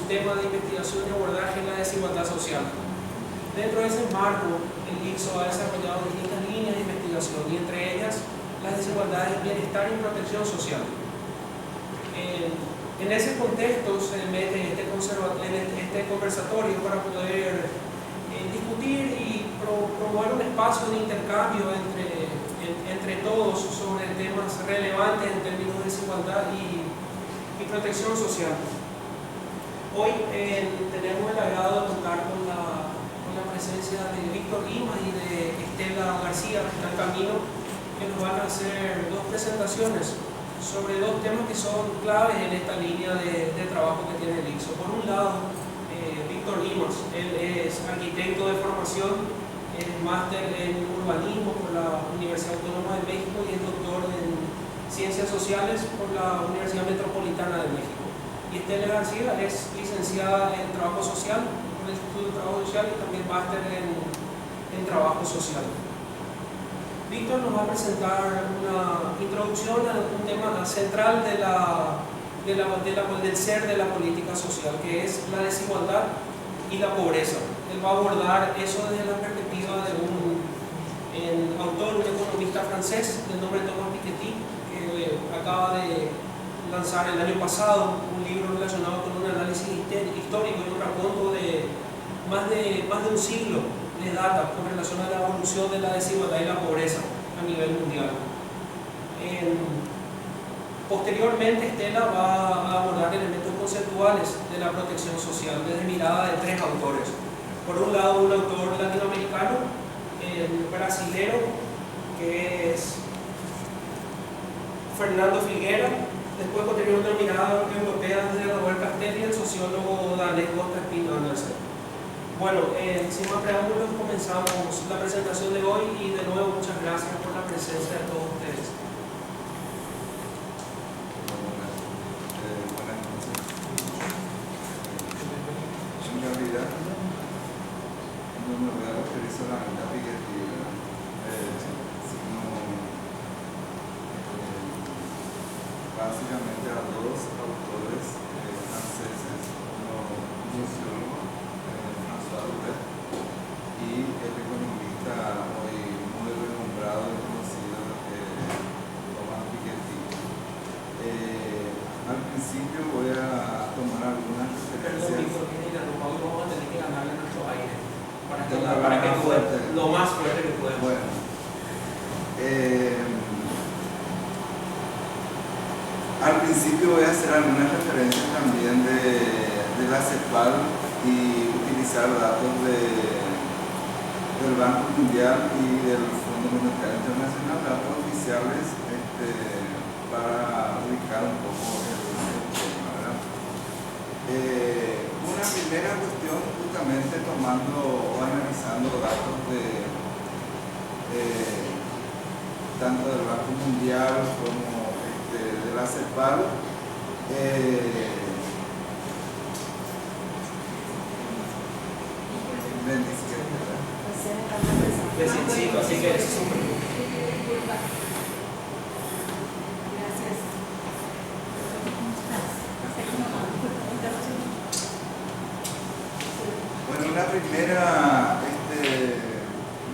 tema de investigación y abordaje es la desigualdad social. Dentro de ese marco, el ICSO ha desarrollado distintas líneas de investigación y entre ellas las desigualdades en bienestar y protección social. En ese contexto se mete este conversatorio para poder discutir y promover un espacio de intercambio entre todos sobre temas relevantes en términos de desigualdad y protección social. Hoy tenemos el agrado de contar con la presencia de Víctor Imas y de Estela García, que está en camino, que nos van a hacer dos presentaciones sobre dos temas que son claves en esta línea de trabajo que tiene el ICSO. Por un lado, Víctor Imas, él es arquitecto de formación, es máster en urbanismo por la Universidad Autónoma de México y es doctor en Ciencias Sociales por la Universidad Metropolitana de México. Y Estela García es licenciada en Trabajo Social por el Instituto de Trabajo Social y también máster en Trabajo Social. Víctor nos va a presentar una introducción a un tema central del ser de la política social, que es la desigualdad y la pobreza. Él va a abordar eso desde la perspectiva de un autor, un economista francés de nombre Thomas Piketty, que acaba de lanzar el año pasado un libro relacionado con un análisis histórico y un raconto de más de un siglo de data con relación a la evolución de la desigualdad y la pobreza a nivel mundial. Posteriormente, Estela va a abordar elementos conceptuales de la protección social desde mirada de tres autores. Por un lado, un autor latinoamericano, el brasilero, que es Fernando Figuera. Después, posteriormente, una mirada europea desde Robert Castelli y el sociólogo danés Gottfried Pino Andersen. Bueno, sin más preámbulos, comenzamos la presentación de hoy y de nuevo muchas gracias por la presencia de todos ustedes. Buenas noches. En realidad, no me voy a referir solamente a Piketty, sino básicamente a dos autores franceses, uno sociólogo, y el economista hoy muy renombrado y conocido, Thomas Piketty. Al principio voy a tomar algunas referencias. Perdón, hoy vamos a tener que ganarle nuestro aire para que fuerte. lo más fuerte que podemos. Bueno, al principio voy a hacer algunas referencias también de la CEPAL y utilizar datos del Banco Mundial y del Fondo Monetario Internacional, datos oficiales, para ubicar un poco el tema, ¿verdad? Una primera cuestión, justamente tomando o analizando datos tanto del Banco Mundial como de la CEPAL, Necesito, así que es súper. Gracias. Bueno, una primera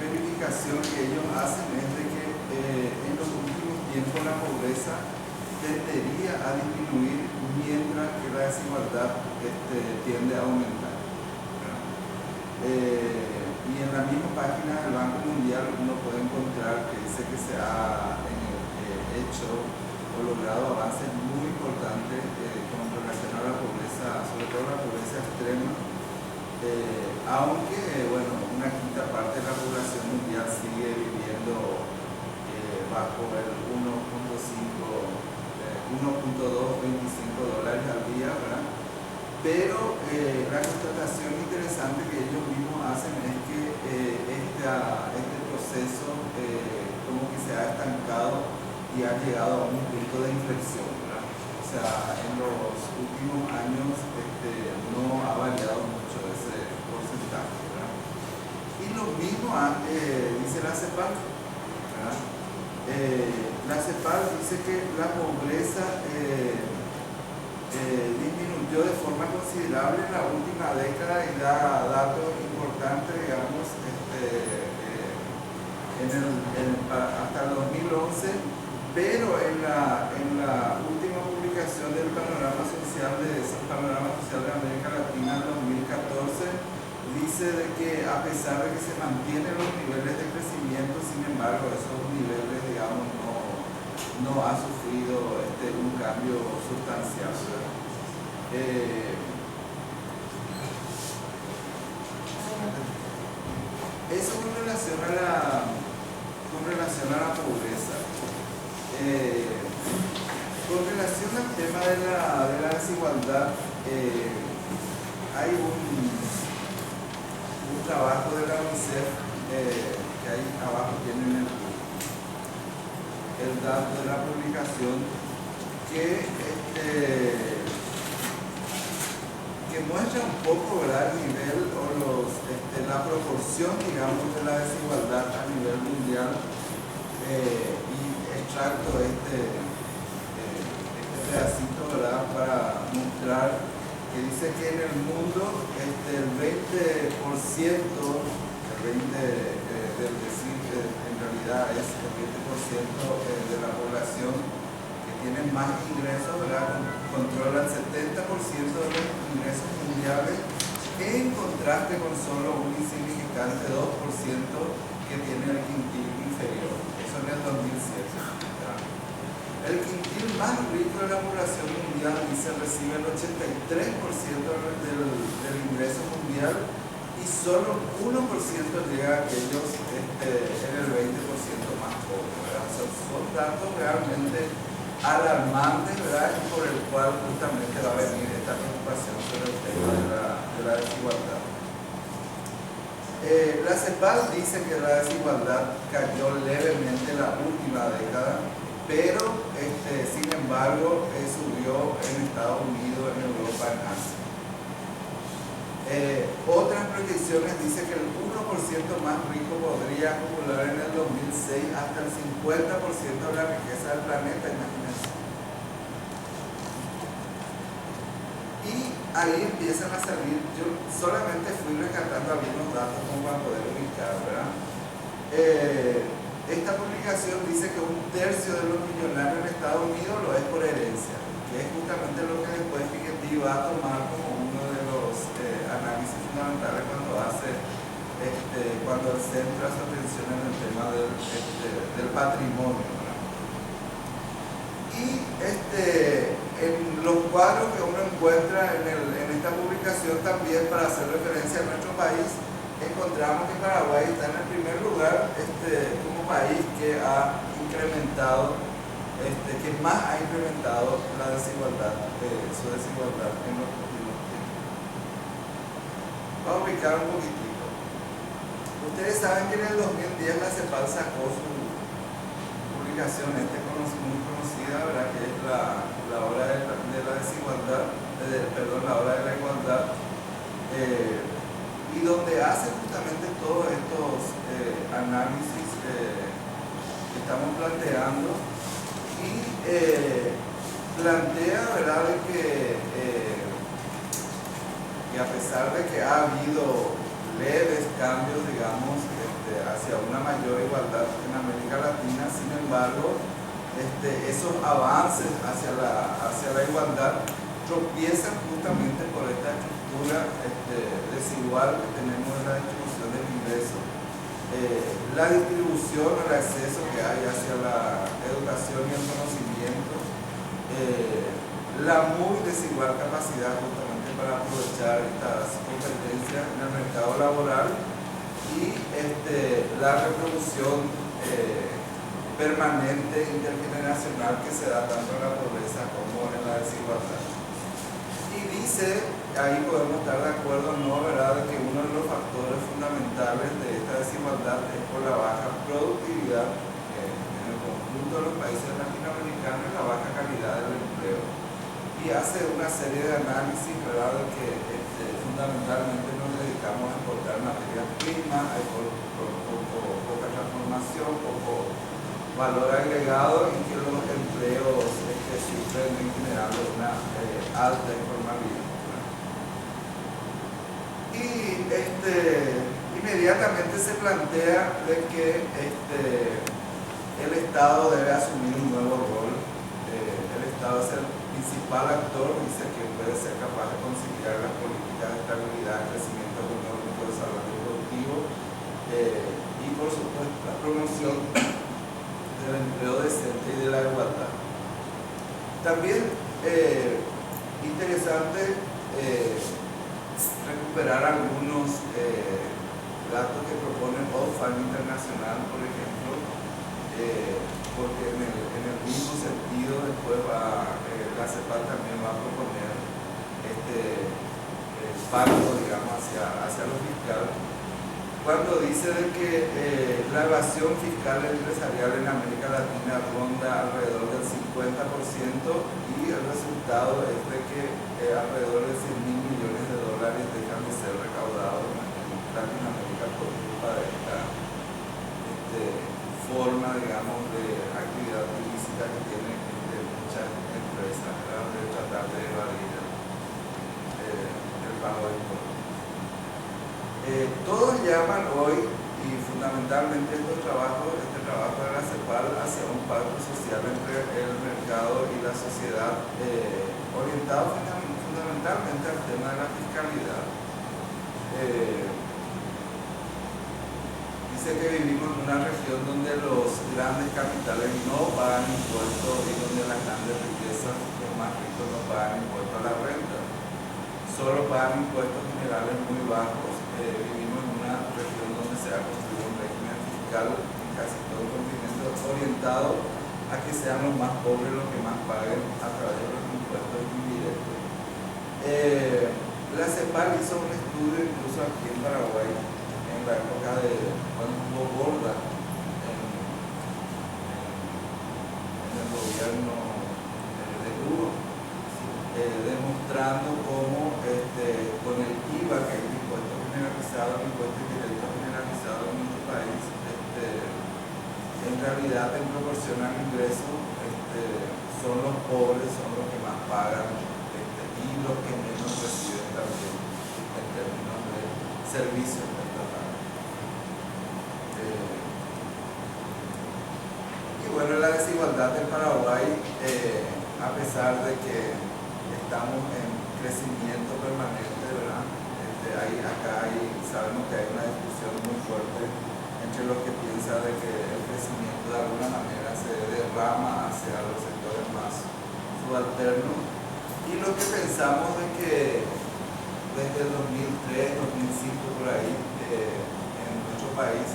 verificación que ellos hacen es de que en los últimos tiempos la pobreza tendería a disminuir mientras que la desigualdad tiende a aumentar. Y en la misma página del Banco Mundial uno puede encontrar que dice que se ha hecho o logrado avances muy importantes con relación a la pobreza, sobre todo la pobreza extrema, aunque bueno, una quinta parte de la población mundial sigue viviendo bajo el 1.225 dólares al día, ¿verdad? Pero la constatación interesante que ellos mismos hacen es que este proceso como que se ha estancado y ha llegado a un punto de inflexión, ¿verdad? O sea, en los últimos años no ha variado mucho ese porcentaje, ¿verdad? Y lo mismo dice la CEPAL, ¿verdad? La CEPAL dice que la pobreza disminuyó de forma considerable en la última década y da datos importantes, digamos, hasta el 2011, pero en la última publicación del panorama social de América Latina en 2014, dice de que a pesar de que se mantienen los niveles de crecimiento, sin embargo, esos niveles, digamos, no ha sufrido un cambio sustancial. Eso con relación a la pobreza. Con relación al tema de la desigualdad, hay un trabajo de la UNICEF que ahí abajo tienen el dato de la publicación que muestra un poco, ¿verdad?, el nivel o la proporción, digamos, de la desigualdad a nivel mundial, y extracto este pedacito, ¿verdad?, para mostrar que dice que en el mundo el 20%, en realidad es el 20% de la población que tiene más ingresos, ¿verdad?, controla el 70% de los ingresos mundiales, en contraste con solo un insignificante 2% que tiene el quintil inferior. Eso en el 2007. ¿verdad? El quintil más rico de la población mundial, dice, recibe el 83% del ingreso mundial y solo 1% llega a aquellos en el 20% más pobre. Son datos realmente alarmantes, ¿verdad?, y por el cual justamente va a venir esta preocupación sobre el tema de la desigualdad. La CEPAL dice que la desigualdad cayó levemente la última década, pero sin embargo subió en Estados Unidos, en Europa, en Asia. Otras proyecciones dicen que el 1% más rico podría acumular en el 2006 hasta el 50% de la riqueza del planeta, imagínense. Y ahí empiezan a salir, yo solamente fui rescatando algunos datos como para poder ubicar, ¿verdad? Esta publicación dice que 1/3 de los millonarios en Estados Unidos lo es por herencia, que es justamente lo que después Piketty va a tomar como uno de los análisis fundamentales cuando centra su atención en el tema del patrimonio, ¿verdad? Y en los cuadros que uno encuentra en esta publicación también, para hacer referencia a nuestro país, encontramos que Paraguay está en el primer lugar como país que ha incrementado, que más ha incrementado la desigualdad, su desigualdad en los últimos tiempos. Vamos a ubicar un poquitito. Ustedes saben que en el 2010 la CEPAL sacó su publicación muy conocida, ¿verdad?, que es la hora de la desigualdad, la hora de la igualdad, y donde hace justamente todos estos análisis que estamos planteando, y plantea, ¿verdad?, de que a pesar de que ha habido leves cambios, digamos, hacia una mayor igualdad en América Latina, sin embargo, esos avances hacia la igualdad tropiezan justamente por esta estructura desigual que tenemos en la distribución del ingreso, la distribución o el acceso que hay hacia la educación y el conocimiento, la muy desigual capacidad justamente para aprovechar estas competencias en el mercado laboral, y la reproducción permanente intergeneracional que se da tanto en la pobreza como en la desigualdad. Y dice, ahí podemos estar de acuerdo, ¿no?, ¿verdad?, que uno de los factores fundamentales de esta desigualdad es por la baja productividad en el conjunto de los países latinoamericanos y la baja calidad del empleo. Y hace una serie de análisis, ¿verdad?, de que fundamentalmente nos dedicamos a exportar materias primas, hay poca transformación, poco valor agregado, y que los empleos sufren en general de una alta informalidad. Y inmediatamente se plantea de que el Estado debe asumir un nuevo rol. El Estado es el principal actor, dice que puede ser capaz de conciliar las políticas de estabilidad, crecimiento económico, desarrollo productivo y por supuesto la promoción del empleo decente y de la igualdad. También interesante recuperar algunos datos que propone Oxfam Internacional, por ejemplo, porque en el mismo sentido después la CEPAL también va a proponer pacto, digamos, hacia lo fiscal, cuando dice de que la evasión fiscal empresarial en América Latina ronda alrededor del 50% y el resultado es de que alrededor de 100.000 millones de dólares dejan de ser recaudados en Latinoamérica por culpa de esta forma, digamos, de actividad ilícita que tienen muchas empresas, ¿verdad? De tratar de evadir el pago de impuestos. Todos llaman hoy, y fundamentalmente este trabajo de la CEPAL, hacia un pacto social entre el mercado y la sociedad, orientado fundamentalmente al tema de la fiscalidad. Dice que vivimos en una región donde los grandes capitales no pagan impuestos y donde las grandes riquezas, los más ricos, no pagan impuestos a la renta. Solo pagan impuestos generales muy bajos. Vivimos en una región donde se ha construido un régimen fiscal en casi todo el continente orientado a que sean los más pobres los que más paguen a través de los impuestos indirectos. La CEPAL hizo un estudio incluso aquí en Paraguay en la época de cuando estuvo Borda en el gobierno de Hugo, demostrando cómo con el IVA, que es el impuesto generalizado, el impuesto indirecto generalizado en nuestro país, en realidad en proporción al ingreso son los pobres, son los que más pagan y los que menos reciben también en términos de servicios estatales. Y bueno, la desigualdad en Paraguay, a pesar de que estamos en crecimiento permanente, ¿verdad? Sabemos que hay una discusión muy fuerte entre los que piensan de que el crecimiento de alguna manera se derrama hacia los sectores más subalternos y los que pensamos de que desde el 2003, 2005 por ahí en nuestro país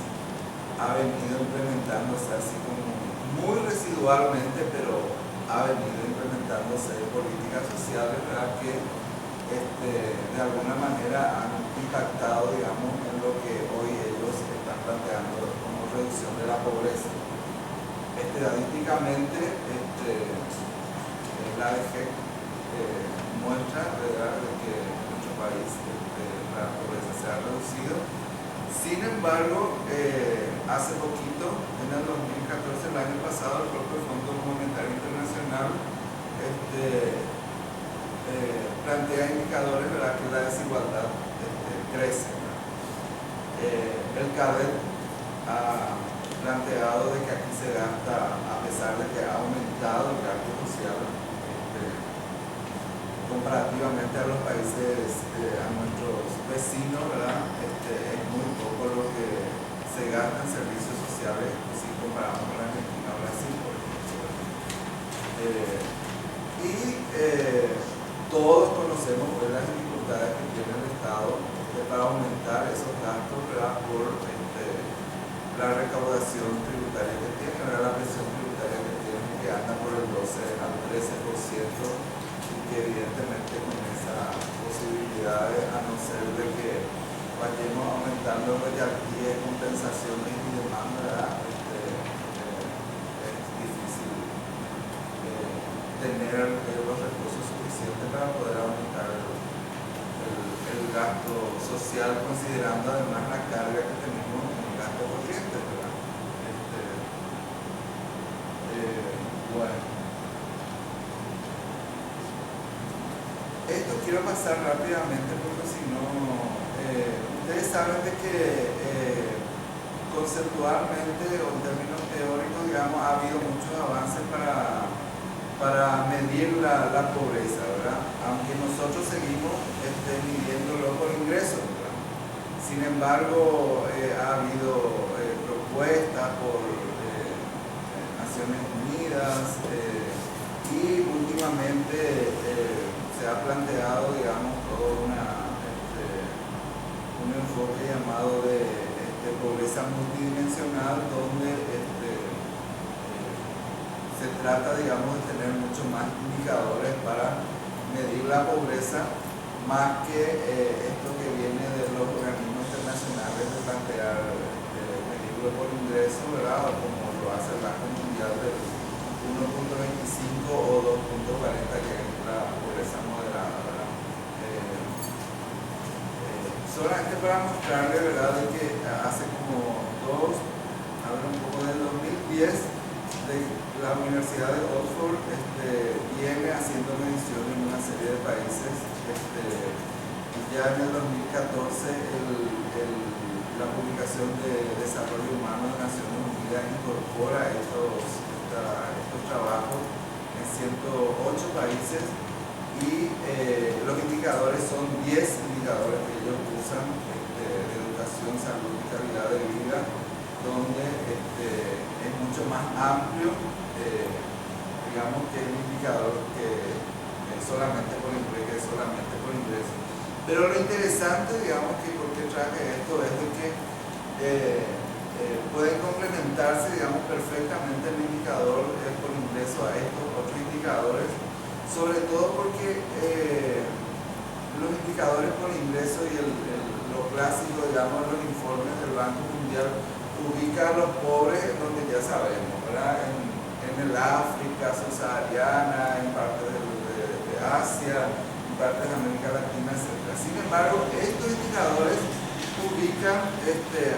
ha venido implementándose así como muy residualmente, pero ha venido implementándose políticas sociales, ¿verdad? Que de alguna manera han impactado, digamos, en lo que hoy ellos están planteando como reducción de la pobreza. Estadísticamente, la DGEC muestra, ¿verdad?, de que en nuestro país la pobreza se ha reducido. Sin embargo, hace poquito, en el 2014, el año pasado, el propio Fondo Monetario Internacional plantea indicadores, ¿verdad?, que la desigualdad crece. El CADET ha planteado de que aquí se gasta, a pesar de que ha aumentado el gasto social comparativamente a los países, a nuestros vecinos, ¿verdad? Es muy poco lo que se gasta en servicios sociales si comparamos con Argentina o Brasil, por ejemplo. Todos conocemos pues, las dificultades que tiene el Estado para aumentar esos gastos, ¿verdad?, por la recaudación tributaria que tiene, ¿verdad?, la presión tributaria que tiene, que anda por el 12 al 13%, y que evidentemente con esa posibilidad, a no ser de que vayamos aumentando royalties, compensaciones y demás, ¿verdad?, es difícil tener los recursos suficientes para poder aumentar el gasto social, considerando además la carga que tenemos en el gasto corriente, ¿verdad? Bueno, quiero pasar rápidamente porque si no, ustedes saben de que conceptualmente o en términos teóricos, digamos, ha habido muchos avances para medir la pobreza, ¿verdad? Aunque nosotros seguimos midiéndolo por ingresos, ¿verdad? Sin embargo, ha habido propuestas por Naciones Unidas y últimamente se ha planteado, digamos, todo un enfoque llamado de pobreza multidimensional, donde se trata, digamos, de tener mucho más indicadores para medir la pobreza, más que esto que viene de los organismos internacionales de plantear medirlo por ingreso, ¿verdad? O como lo hace el Banco Mundial del 1.25 o 2.40, que es la pobreza moderada, ¿verdad? Solamente para mostrarle, ¿verdad?, de que hace como hablo un poco del 2010, la Universidad de Oxford viene haciendo mediciones en una serie de países. Ya en el 2014 la publicación de Desarrollo Humano de Naciones Unidas incorpora estos trabajos en 108 países y los indicadores son 10 indicadores que ellos usan de educación, salud y calidad de vida, donde es mucho más amplio, digamos, que el indicador que es solamente por ingreso. Pero lo interesante, digamos, que por qué traje esto es de que pueden complementarse, digamos, perfectamente el indicador por ingreso a estos otros indicadores, sobre todo porque los indicadores por ingreso y lo clásico, digamos, los informes del Banco Mundial ubica a los pobres en donde ya sabemos, ¿verdad? En el África subsahariana, en partes de Asia, en partes de América Latina, etc. Sin embargo, estos indicadores ubican,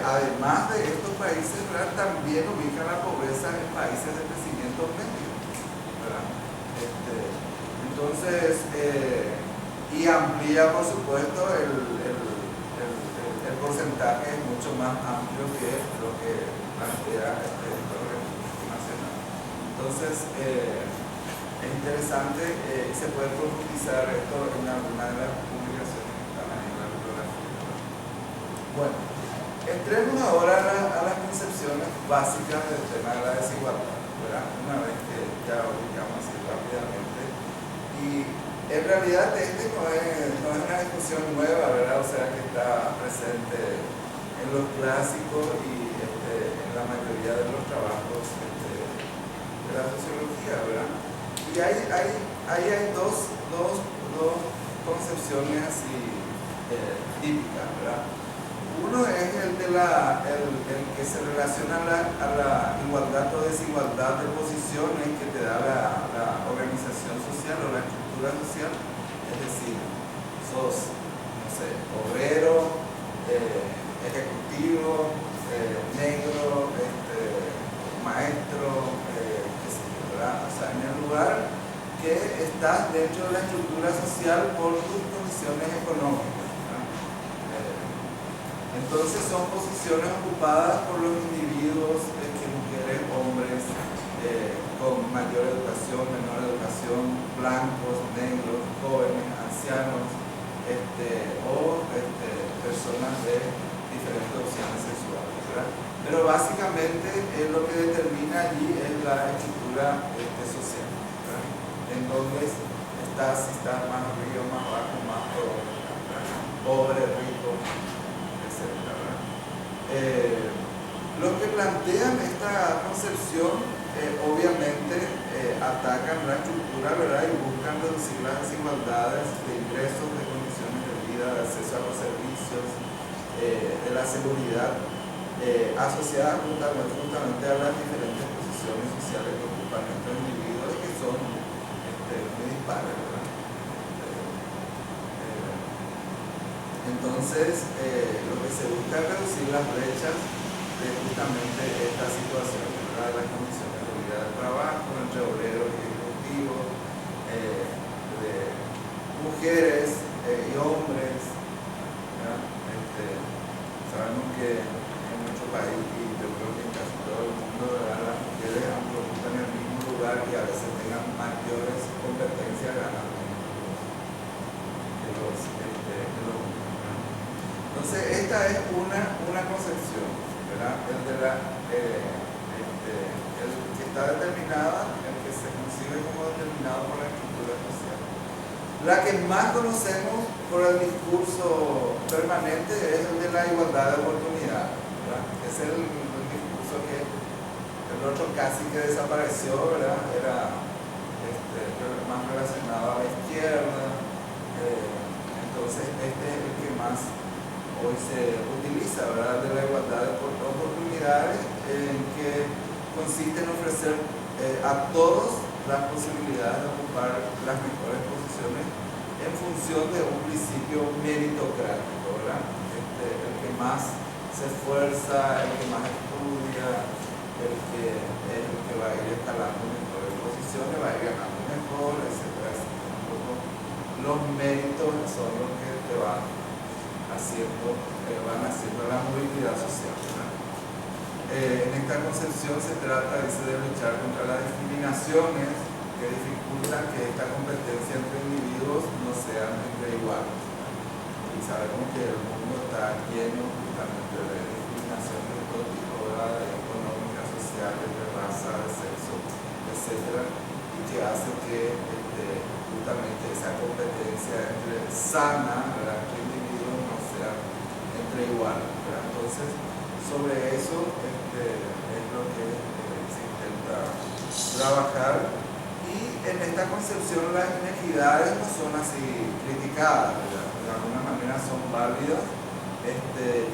además de estos países, ¿verdad?, también ubican la pobreza en países de crecimiento medio, ¿verdad? Entonces, y amplía, por supuesto, el porcentaje es mucho más amplio que lo que plantea este organismo nacional. Entonces, es interesante, se puede profundizar esto en alguna de las publicaciones que están ahí en la bibliografía. Bueno, entremos ahora a las concepciones básicas del tema de la desigualdad, ¿verdad? Una vez que ya ubicamos así rápidamente. Y en realidad no es una discusión nueva, ¿verdad? O sea, que está presente en los clásicos y en la mayoría de los trabajos de la sociología, ¿verdad? Y hay dos concepciones así típicas, ¿verdad? Uno es el que se relaciona a la igualdad o desigualdad de posiciones que te da la organización social o la estructura social. Es decir, sos, no sé, obrero, ejecutivo, negro, maestro, qué sé yo, ¿verdad? O sea, en el lugar que estás dentro de la estructura social por tus condiciones económicas. Entonces son posiciones ocupadas por los individuos, mujeres, hombres, con mayor educación, menor educación, blancos, negros, jóvenes, ancianos, o personas de diferentes opciones sexuales, ¿verdad? Pero básicamente lo que determina allí es la estructura social, ¿verdad? En donde si estás más arriba, más abajo, más pobre, rico, los que plantean esta concepción obviamente atacan la estructura, ¿verdad?, y buscan reducir las desigualdades de ingresos, de condiciones de vida, de acceso a los servicios, de la seguridad, asociadas justamente a las diferentes posiciones sociales que ocupan estos individuos, que son muy dispares, ¿verdad? Entonces, lo que se busca es reducir las brechas de justamente esta situación, ¿verdad?, de las condiciones de vida de trabajo entre obreros y ejecutivos, de mujeres y hombres, ¿verdad? Sabemos que en nuestro país, y yo creo que en casi todo el mundo, ¿verdad?, las mujeres aunque ocupan el mismo lugar y a veces tengan mayores competencias, ganan menos que los hombres, ¿verdad? Entonces, esta es una concepción, ¿verdad? El que está determinada, el que se concibe como determinado por la estructura social. La que más conocemos por el discurso permanente es el de la igualdad de oportunidades, ¿verdad? Es el discurso que el otro casi que desapareció, ¿verdad? Era más relacionado a la izquierda. Entonces este es el que más hoy se utiliza, ¿verdad? De la igualdad de oportunidades, en que consiste en ofrecer a todos las posibilidades de ocupar las mejores posiciones en función de un principio meritocrático, ¿verdad? El que más se esfuerza, el que más estudia, el que va a ir escalando mejores posiciones, va a ir ganando mejor, etc. Los méritos son los que te van haciendo la movilidad social, ¿verdad? En esta concepción se trata, dice, de luchar contra las discriminaciones que dificultan que esta competencia entre individuos no sean entre iguales, ¿verdad? Y sabemos que el mundo está lleno justamente de discriminaciones de todo tipo, ¿verdad?, de económicas, sociales, de raza, de sexo, etc. Y que hace que justamente esa competencia sana, ¿verdad?, entre individuos no sea entre iguales, ¿verdad? Entonces, sobre eso es lo que se intenta trabajar, y en esta concepción las inequidades no son así criticadas, ¿verdad? De alguna manera son válidas,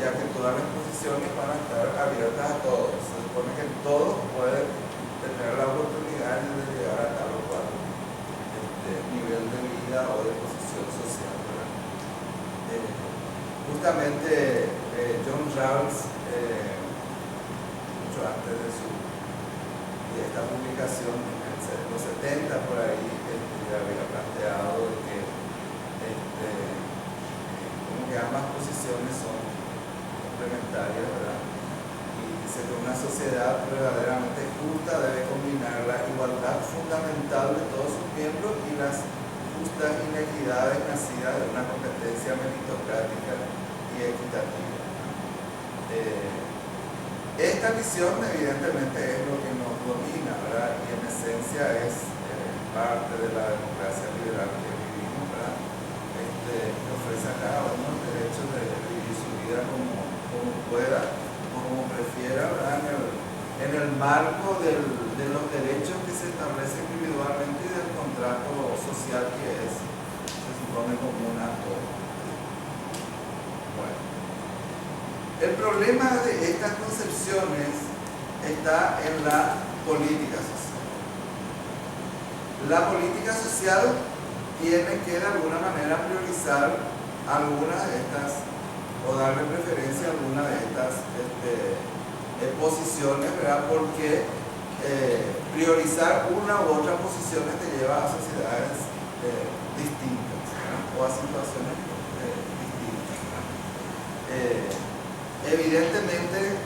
ya que todas las posiciones van a estar abiertas a todos. Se supone que todos pueden tener la oportunidad de llegar a tal o cual nivel de vida o de posición social, ¿verdad? Justamente John Rawls, mucho antes de esta publicación, en los 70 por ahí, ya había planteado que como que ambas posiciones son complementarias, ¿verdad? Y dice que una sociedad verdaderamente justa debe combinar la igualdad fundamental de todos sus miembros y las justas inequidades nacidas de una competencia meritocrática y equitativa. Esta visión evidentemente es lo que nos domina, ¿verdad? Y en esencia es parte de la democracia liberal que vivimos, ¿verdad? Que ofrece a cada uno el derecho de vivir su vida como pueda, como prefiera, ¿verdad? En el marco de los derechos que se establecen individualmente y del contrato social que se supone común a todos. Bueno. El problema de estas concepciones está en la política social. La política social tiene que de alguna manera priorizar algunas de estas, o darle preferencia a algunas de estas posiciones, ¿verdad? Porque priorizar una u otra posición te lleva a sociedades distintas, ¿verdad? O a situaciones distintas, ¿verdad? Evidentemente,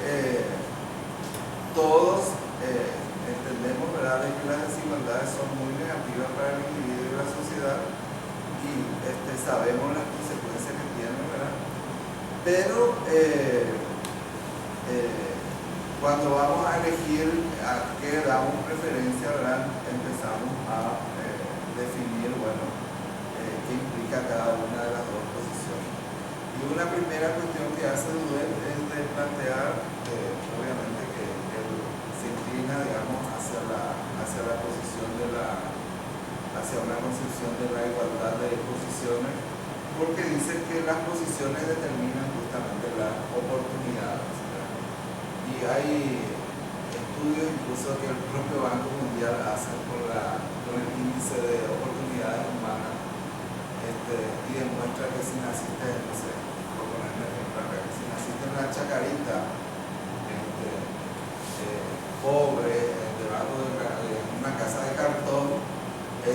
todos entendemos, ¿verdad?, de que las desigualdades son muy negativas para el individuo y la sociedad, y sabemos las consecuencias que tienen, ¿verdad? Pero cuando vamos a elegir a qué damos preferencia, ¿verdad?, empezamos a definir, bueno, qué implica cada una de las dos posiciones. Y una primera cuestión que hace Duell es de plantear, obviamente, que él se inclina, digamos, hacia la posición hacia una concepción de la igualdad de posiciones, porque dice que las posiciones determinan justamente las oportunidades, ¿verdad? Y hay estudios incluso que el propio Banco Mundial hace con el índice de oportunidades humanas, y demuestra que si naciste, no sé, por ponerme ejemplo acá, que si naciste en la Chacarita, pobre, debajo de una casa de cartón,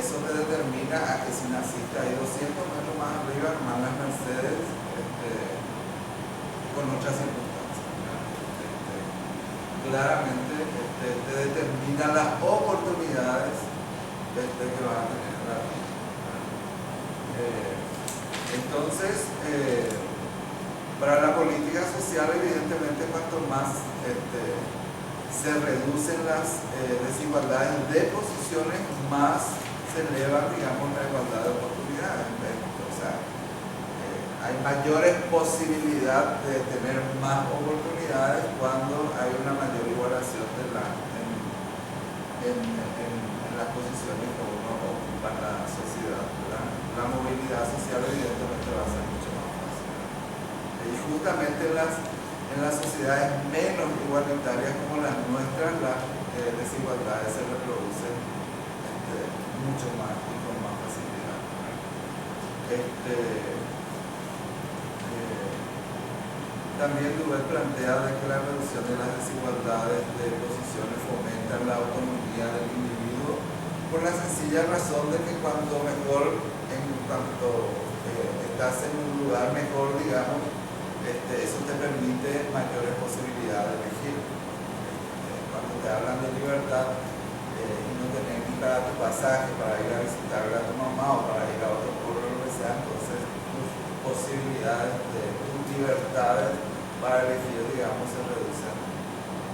eso te determina a que si naciste ahí 200 metros más arriba, hermanas Mercedes, con otras circunstancias, ¿verdad? Claramente te determina las oportunidades que vas a tener en la vida, ¿verdad? Entonces, para la política social, evidentemente, cuanto más se reducen las desigualdades de posiciones, más se eleva, digamos, la igualdad de oportunidades. O sea, hay mayores posibilidades de tener más oportunidades cuando hay una mayor igualación en las posiciones que uno ocupa en la sociedad, ¿verdad? La movilidad social evidentemente va a ser mucho más fácil, ¿verdad? Y justamente en las sociedades menos igualitarias como las nuestras, las desigualdades se reproducen mucho más y con más facilidad, ¿verdad? También Duvet plantea de que la reducción de las desigualdades de posiciones fomenta la autonomía del individuo por la sencilla razón de que cuanto mejor, en cuanto estás en un lugar mejor, digamos, eso te permite mayores posibilidades de elegir. Cuando te hablan de libertad y no tenés ni para tu pasaje, para ir a visitar a tu mamá o para ir a otro pueblo o lo que sea, entonces tus posibilidades de libertades para elegir, digamos, se reducen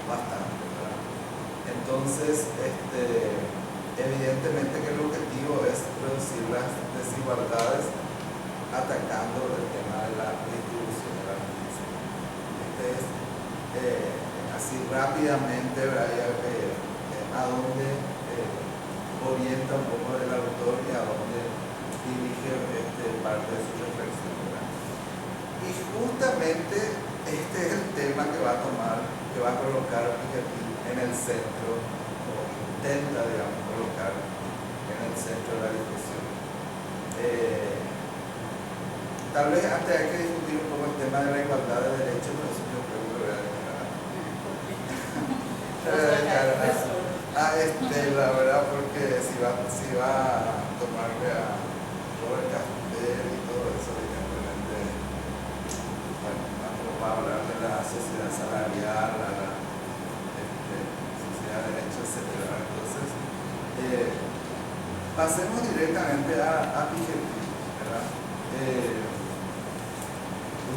bastante, ¿verdad? Entonces, evidentemente que el objetivo es reducir las desigualdades atacando el tema de la distribución de la riqueza. Así rápidamente, ¿verdad? A dónde orienta un poco el autor y a dónde dirige parte de su reflexión, ¿verdad? Y justamente este es el tema que va a tomar, que va a colocar Piketty en el centro, o intenta, digamos, colocar en el centro de la discusión. Tal vez antes hay que discutir un poco el tema de la igualdad de derechos, pero eso yo creo que lo voy a dejar la verdad, porque si va a tomarle a Robert Castel y todo eso, evidentemente, bueno, vamos a hablar de la sociedad salarial, la sociedad de derechos, etc. Entonces, pasemos directamente a Piketty, ¿verdad?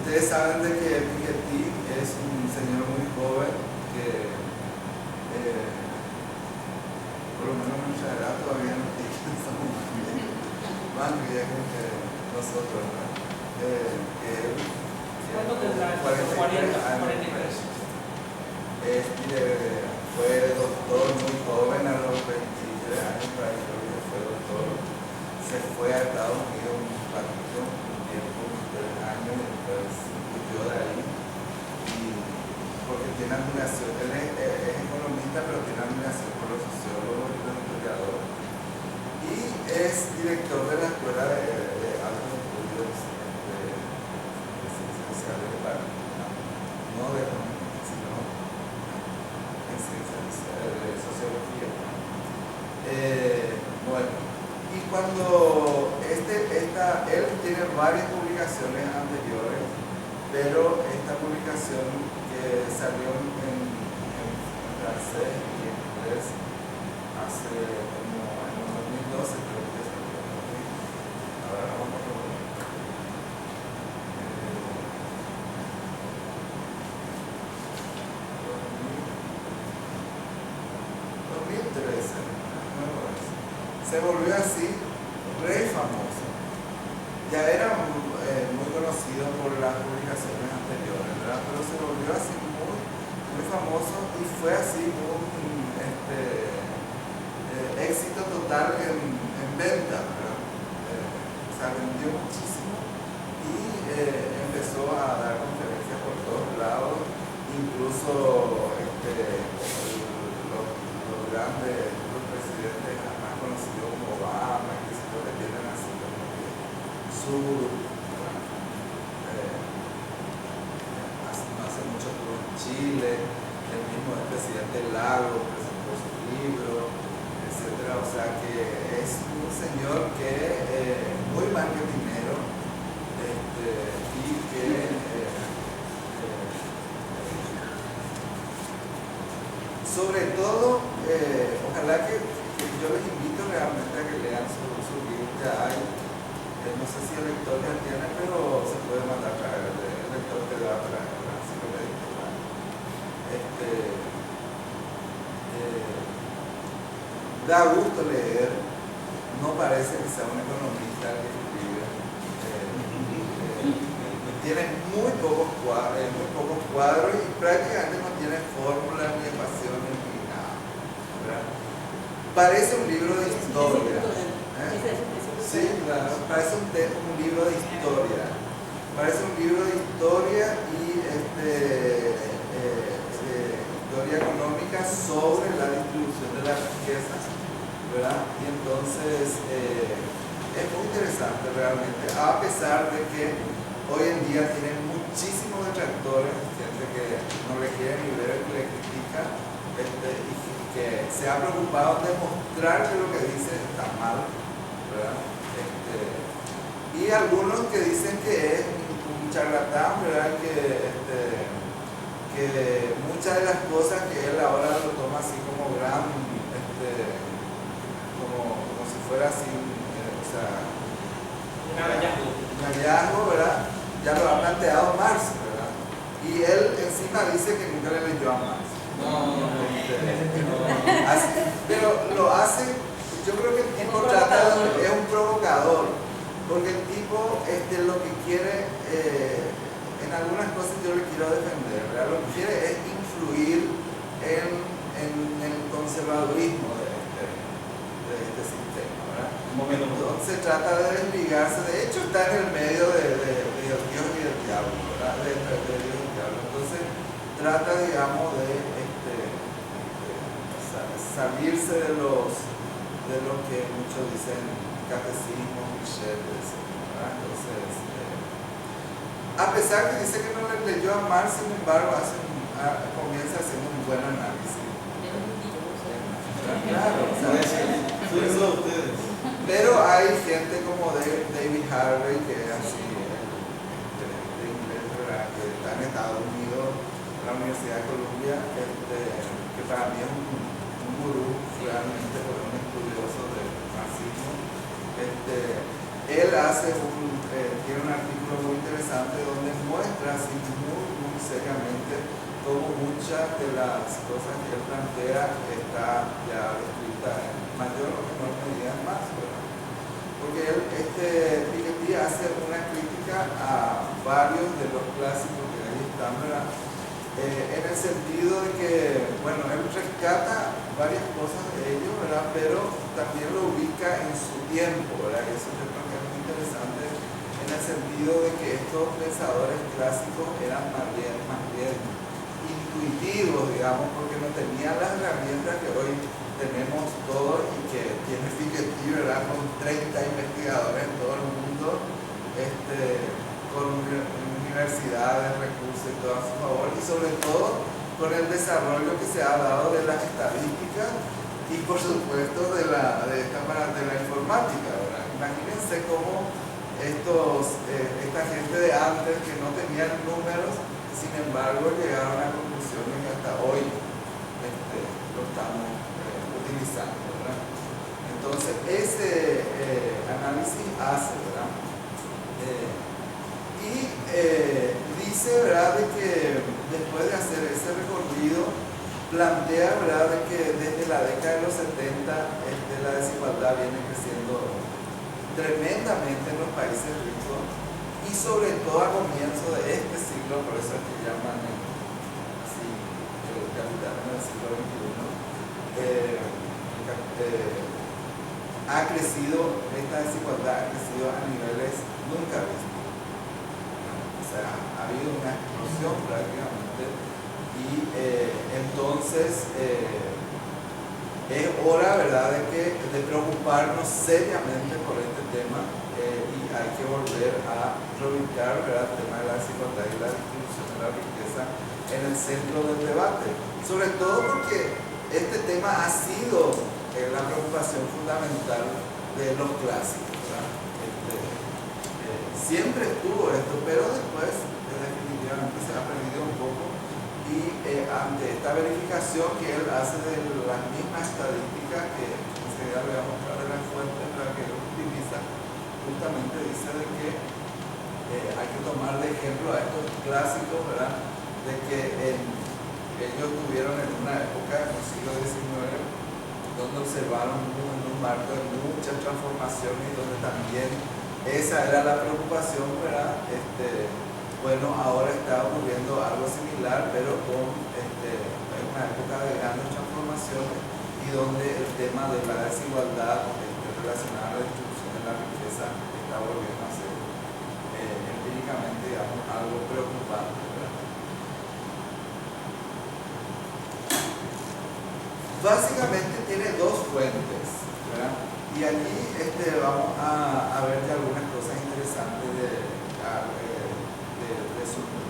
Ustedes saben de que Piketty es un señor muy joven que por lo menos en nuestra edad todavía no somos más viejos que nosotros, ¿verdad? ¿Cuánto tendrá? 43. Fue doctor muy joven, a los 23 años, para que creo que fue doctor. Se fue a Estados Unidos un tiempo, 3 años, y después huyó de ahí. Porque tiene admiración, él es economista, pero tiene admiración por los sociólogos y los historiadores. Y es director de la Escuela de Altos Estudios de Ciencias Sociales de París, no de economía, sino en ciencias de sociología. Bueno, y cuando él tiene varias publicaciones anteriores, pero esta publicación que salió en francés y en inglés hace como en el 2012, creo que salió. Ahora no me acuerdo. 2013, se volvió así re famoso. Ya era muy conocido por las publicaciones anteriores, ¿verdad? Pero se volvió así muy famoso y fue así un éxito total en venta, ¿verdad? O sea, vendió muchísimo y empezó a dar conferencias por todos lados, incluso los grandes presidentes más conocidos como Obama, que se lo tienen así como que su hace mucho estuvo en Chile, el mismo presidente Lago presentó su libro, etcétera. O sea que es un señor sobre todo, ojalá que yo les invito realmente a que lean su libro. Ya hay, no sé si el lector ya tiene, pero se puede mandar a traer, el lector te va a traer, ¿verdad? Si lo lees, ¿verdad? Da gusto leer, no parece que sea un economista que escribe. Tiene muy pocos cuadros y prácticamente no tiene fórmulas ni ecuaciones ni nada, ¿verdad? Parece un libro de historia. Sí, claro, parece un libro de historia. Parece un libro de historia y historia económica sobre la distribución de las riquezas, ¿verdad? Y entonces es muy interesante realmente, a pesar de que hoy en día tiene muchísimos detractores, gente que no le quiere ni ver, que le critica, y que se ha preocupado de mostrar que lo que dice está mal, ¿verdad? Y algunos que dicen que es un charlatán, ¿verdad? Que muchas de las cosas que él ahora lo toma así como gran, como si fuera así, o sea, Un hallazgo. un hallazgo, ¿verdad? Ya lo ha planteado Marx, ¿verdad? Y él encima dice que nunca le leyó a Marx. Pero lo hace, yo creo que el tipo es un provocador, porque el tipo lo que quiere, en algunas cosas yo le quiero defender, ¿verdad? Lo que quiere es influir en el conservadurismo de este sistema, ¿verdad? Entonces trata de desligarse, de hecho está en el medio de Dios y del diablo, ¿verdad? De Dios y el diablo. Entonces trata, digamos, de salirse de lo que muchos dicen catecismo, clichés, ¿verdad? Entonces, a pesar que dice que no le leyó a Marx, sin embargo, comienza haciendo un buen análisis. Claro, o sea, pero hay gente como David Harvey, que es así, de inglés, ¿verdad? Que está en Estados Unidos, en la Universidad de Columbia, que para mí es un gurú, realmente, un estudioso del marxismo. Él tiene un artículo muy interesante donde muestra así muy seriamente cómo muchas de las cosas que él plantea está ya descrita en mayor o menor medida en Marx, ¿verdad? Porque Piketty hace una crítica a varios de los clásicos que ahí están, ¿verdad? En el sentido de que, bueno, él rescata varias cosas de ellos, ¿verdad? Pero también lo ubica en su tiempo, ¿verdad? Y eso yo creo que es muy interesante en el sentido de que estos pensadores clásicos eran más bien intuitivos, digamos, porque no tenían las herramientas que hoy tenemos todos y que tiene Piketty, ¿verdad? Con 30 investigadores en todo el mundo, con universidades, recursos y todo a su favor, y sobre todo con el desarrollo que se ha dado de las estadísticas y por supuesto de la informática, ¿verdad? Imagínense cómo esta gente de antes que no tenían números, sin embargo llegaron a conclusiones que hasta hoy lo estamos utilizando, ¿verdad? Entonces ese análisis hace, ¿verdad? Dice, ¿verdad?, de que después de hacer ese recorrido plantea, ¿verdad?, de que desde la década de los 70 la desigualdad viene creciendo tremendamente en los países ricos y sobre todo a comienzo de este siglo, por eso es que llaman así el capitalismo del siglo XXI, esta desigualdad ha crecido a niveles nunca vistos. O sea, ha habido una explosión prácticamente y entonces es hora, ¿verdad?, de preocuparnos seriamente por este tema y hay que volver a reubicar, ¿verdad?, el tema de la desigualdad y la distribución de la riqueza en el centro del debate, sobre todo porque este tema ha sido la preocupación fundamental de los clásicos, ¿verdad? Siempre estuvo esto, pero después definitivamente se ha perdido un poco Y ante esta verificación que él hace de las mismas estadísticas que enseguida le voy a mostrar de las fuentes para que él utiliza, justamente dice de que hay que tomar de ejemplo a estos clásicos, ¿verdad? De que ellos tuvieron en una época, en el siglo XIX, donde observaron en un marco de muchas transformaciones y donde también esa era la preocupación, ¿verdad? Bueno, ahora está ocurriendo algo similar, pero con una época de grandes transformaciones y donde el tema de la desigualdad relacionada a la distribución de la riqueza está volviendo a ser empíricamente, digamos, algo preocupante, ¿verdad? Básicamente tiene dos fuentes, ¿verdad? Y aquí vamos a ver de algunas cosas interesantes de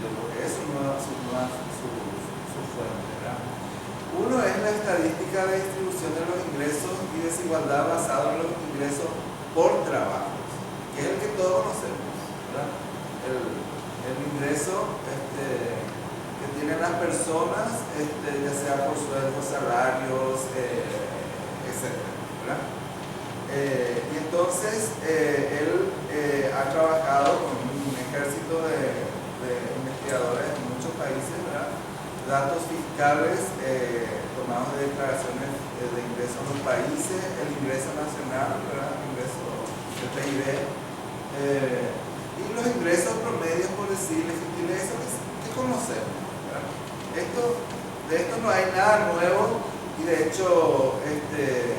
lo que es su fuente, ¿verdad? Uno es la estadística de distribución de los ingresos y desigualdad basado en los ingresos por trabajos, que es el que todos conocemos, ¿verdad? El ingreso que tienen las personas, ya sea por sueldos, salarios, etc., ¿verdad? Y entonces él ha trabajado con un ejército de investigadores en muchos países, ¿verdad? Datos fiscales tomados de declaraciones de ingresos en los países, el ingreso nacional, ¿verdad? El ingreso del PIB, y los ingresos promedios, por decir, legítimos, eso que conocemos, ¿verdad? De esto no hay nada nuevo, y de hecho este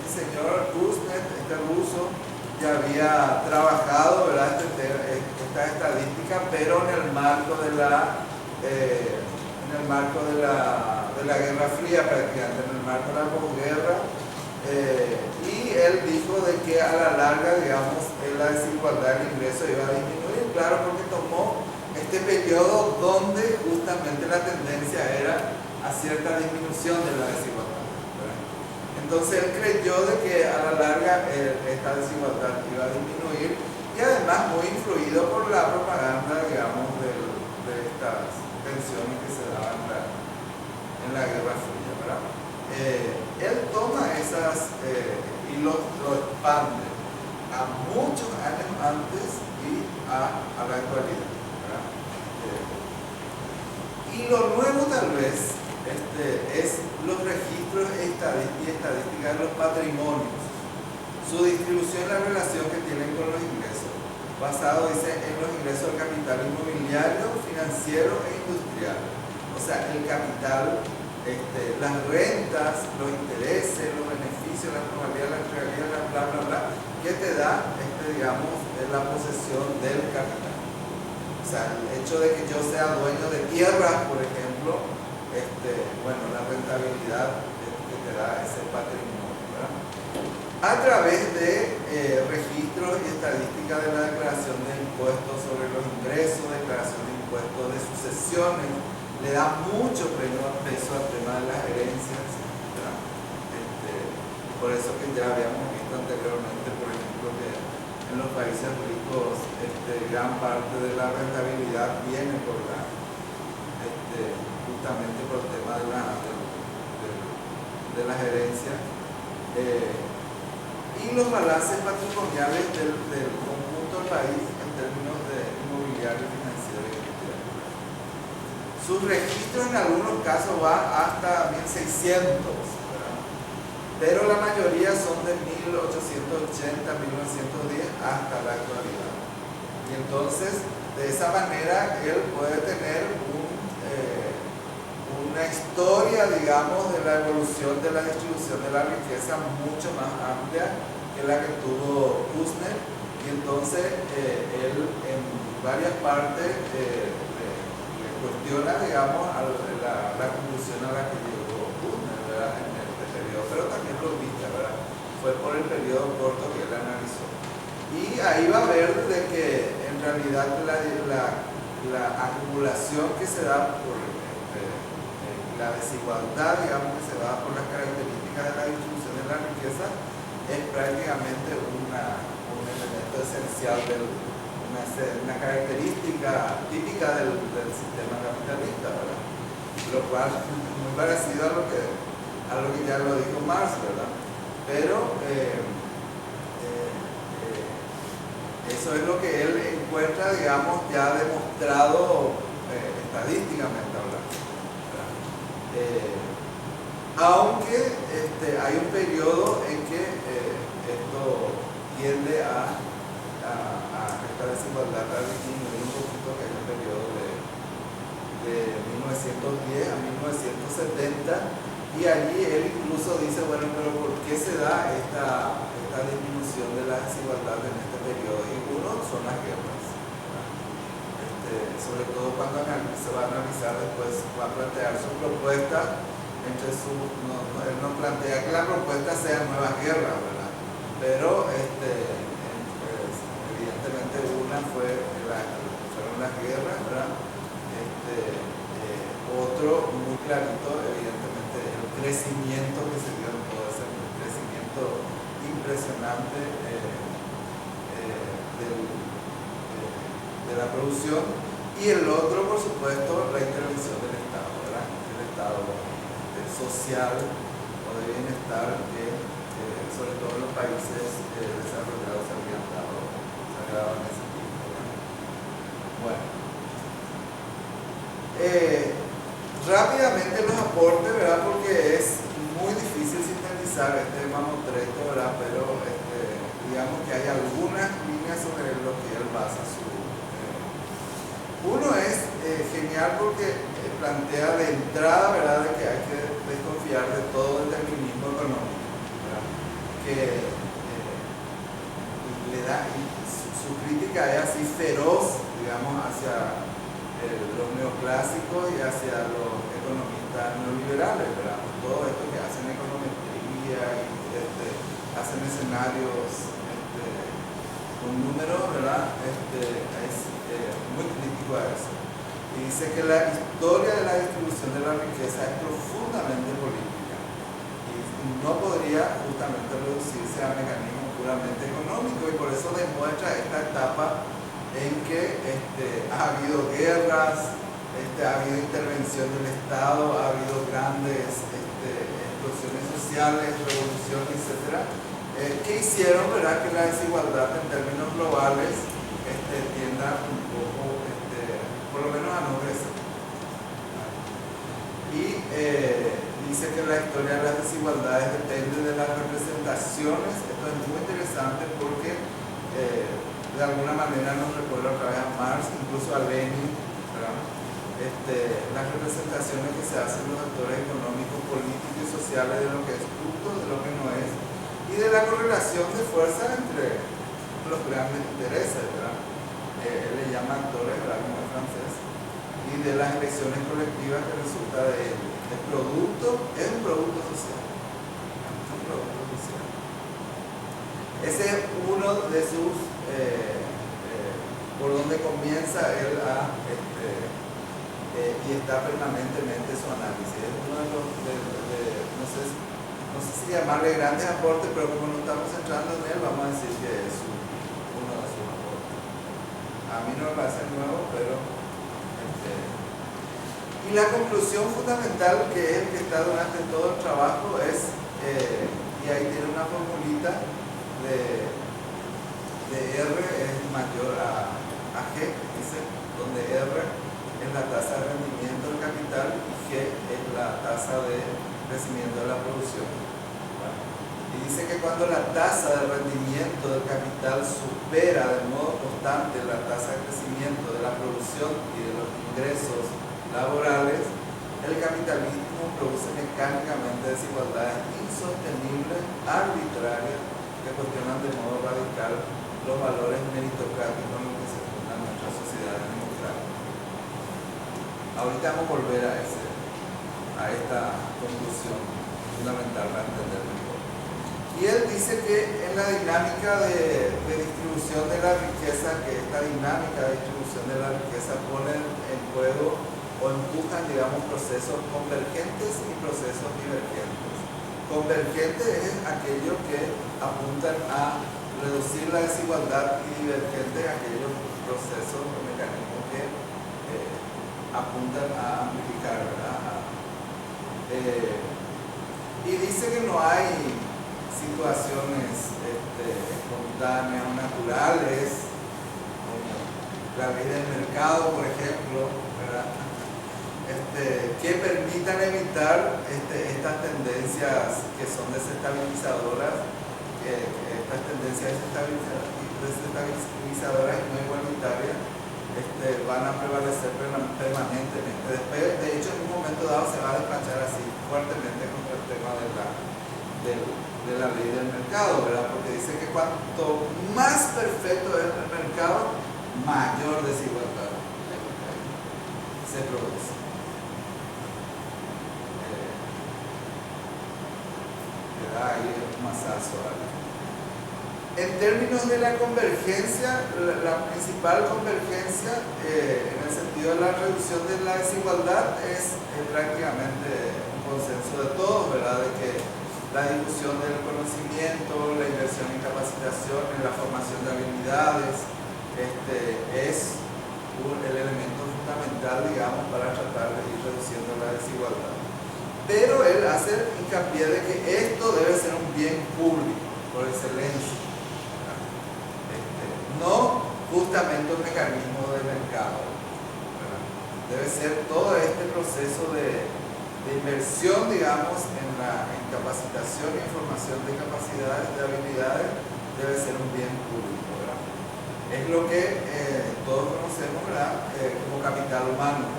señor Kuznets, ruso, ya había trabajado, ¿verdad? Esta estadística, pero en el marco de la Guerra Fría, prácticamente en el marco de la posguerra, y él dijo de que a la larga, digamos, la desigualdad del ingreso iba a disminuir, claro, porque tomó este periodo donde justamente la tendencia era a cierta disminución de la desigualdad. Entonces él creyó de que a la larga esta desigualdad iba a disminuir, y además muy influido por la propaganda, digamos, de estas tensiones que se daban en la Guerra Fría, ¿verdad? Él toma esas y lo expande a muchos años antes y a la actualidad, ¿verdad? Y lo nuevo tal vez es los registros y estadísticas de los patrimonios, su distribución y la relación que tienen con los ingresos, basado, dice, en los ingresos del capital inmobiliario, financiero e industrial. O sea, el capital, las rentas, los intereses, los beneficios, las probabilidades, las regalías, bla, bla, bla, que te da, digamos, la posesión del capital. O sea, el hecho de que yo sea dueño de tierras, por ejemplo, bueno, la rentabilidad que te da ese patrimonio, ¿verdad? A través de registros y estadísticas de la declaración de impuestos sobre los ingresos, declaración de impuestos de sucesiones, le da mucho peso al tema de las herencias, ¿verdad? Por eso que ya habíamos visto anteriormente, por ejemplo, que en los países ricos gran parte de la rentabilidad viene por justamente por el tema de las herencias, y los balances patrimoniales del conjunto del país en términos de inmobiliario, financiero y industrial. Sus registros en algunos casos van hasta 1600, ¿verdad? Pero la mayoría son de 1880, 1910 hasta la actualidad. Y entonces, de esa manera, él puede tener una historia, digamos, de la evolución de la distribución de la riqueza mucho más amplia que la que tuvo Kuznets, y entonces él en varias partes le cuestiona, digamos, la conclusión a la que llegó Kuznets, ¿verdad? En este periodo, pero también lo viste, ¿verdad? Fue por el periodo corto que él analizó. Y ahí va a ver de que en realidad la acumulación que se da por la desigualdad, digamos, que se da por las características de la distribución de la riqueza, es prácticamente un elemento esencial, una característica típica del sistema capitalista, ¿verdad? lo cual es muy parecido a lo que ya lo dijo Marx, ¿verdad? Pero eso es lo que él encuentra, digamos, ya demostrado estadísticamente hablando, ¿verdad? Aunque hay un periodo en que esto tiende a esta desigualdad a disminuir un poquito, que es el periodo de 1910 a 1970, y allí él incluso dice, bueno, pero ¿por qué se da esta disminución de la desigualdad en este periodo? Y uno son las guerras, sobre todo cuando se va a analizar después, va a plantear su propuesta. Él no plantea que la propuesta sea nuevas guerras, ¿verdad? Pero evidentemente una fueron las guerras, ¿verdad? Otro muy clarito, evidentemente, el crecimiento que se dio en todo ese crecimiento impresionante de la producción, y el otro, por supuesto, la intervención del Estado, ¿verdad? El Estado social o de bienestar que sobre todo en los países desarrollados se habían dado en ese tiempo, ¿verdad? Bueno, rápidamente los aportes, ¿verdad? Porque es muy difícil sintetizar este mamotreto, ¿verdad? Pero digamos que hay algunas líneas sobre lo que él basa su... Uno es genial porque plantea de entrada, ¿verdad?, de que hay que desconfiar de todo determinismo económico, ¿verdad? Que le da, su crítica es así feroz, digamos, hacia los neoclásicos y hacia los economistas neoliberales, ¿verdad? Todo esto que hacen econometría y hacen escenarios con números, ¿verdad? Es muy crítico a eso. Y dice que la historia de la distribución de la riqueza es profundamente política y no podría justamente reducirse a mecanismos puramente económicos, y por eso demuestra esta etapa en que ha habido guerras, ha habido intervención del Estado, ha habido grandes explosiones sociales, revoluciones, etc., que hicieron, ¿verdad?, que la desigualdad en términos globales tienda un poco, por lo menos a no crecer. Y dice que la historia de las desigualdades depende de las representaciones. Esto es muy interesante porque de alguna manera nos recuerda otra vez a Marx, incluso a Lenin, ¿verdad? Las representaciones que se hacen los actores económicos, políticos y sociales de lo que es justo, de lo que no es, y de la correlación de fuerza entre los grandes intereses, ¿verdad? Él le llama actores, ¿verdad?, como es francés, y de las elecciones colectivas que resulta de ello. Es un producto social. Es un producto social. Ese es uno de sus, por donde comienza él y está permanentemente su análisis. Es uno de los, no sé si llamarle grandes aportes, pero como no estamos entrando en él, vamos a decir que es uno de sus aportes. A mí no me parece nuevo, pero y la conclusión fundamental, que es el que está durante todo el trabajo, es, y ahí tiene una formulita de R es mayor a G, dice, donde R es la tasa de rendimiento del capital y G es la tasa de crecimiento de la producción. Bueno, y dice que cuando la tasa de rendimiento del capital supera de modo constante la tasa de crecimiento de la producción y de los ingresos laborales, el capitalismo produce mecánicamente desigualdades insostenibles, arbitrarias, que cuestionan de modo radical los valores meritocráticos en los que se funda nuestra sociedad democrática. Ahorita vamos a volver a esta conclusión fundamental para entender mejor. Y él dice que en la dinámica de distribución de la riqueza, que esta dinámica de distribución de la riqueza pone en juego o empujan, digamos, procesos convergentes y procesos divergentes. Convergente es aquello que apuntan a reducir la desigualdad, y divergente aquellos procesos o mecanismos que apuntan a amplificar, ¿verdad?, a Y dice que no hay situaciones espontáneas o naturales, como la ley del mercado, por ejemplo, ¿verdad? Que permitan evitar estas tendencias que son desestabilizadoras, estas tendencias desestabilizadoras y no igualitarias van a prevalecer permanentemente. Después, de hecho, en un momento dado se va a despachar así fuertemente contra el tema de la ley del mercado, ¿verdad? Porque dice que cuanto más perfecto es el mercado, mayor desigualdad se produce. Ahí un masazo. En términos de la convergencia, la principal convergencia en el sentido de la reducción de la desigualdad es prácticamente un consenso de todos, ¿verdad? De que la difusión del conocimiento, la inversión en capacitación, en la formación de habilidades, es el elemento fundamental, digamos, para tratar de ir reduciendo la desigualdad. Pero él hace hincapié de que esto debe ser un bien público, por excelencia. No justamente un mecanismo de mercado, ¿verdad? Debe ser todo este proceso de inversión, digamos, en capacitación e información de capacidades, de habilidades, debe ser un bien público, ¿verdad? Es lo que todos conocemos, ¿verdad? Como capital humano,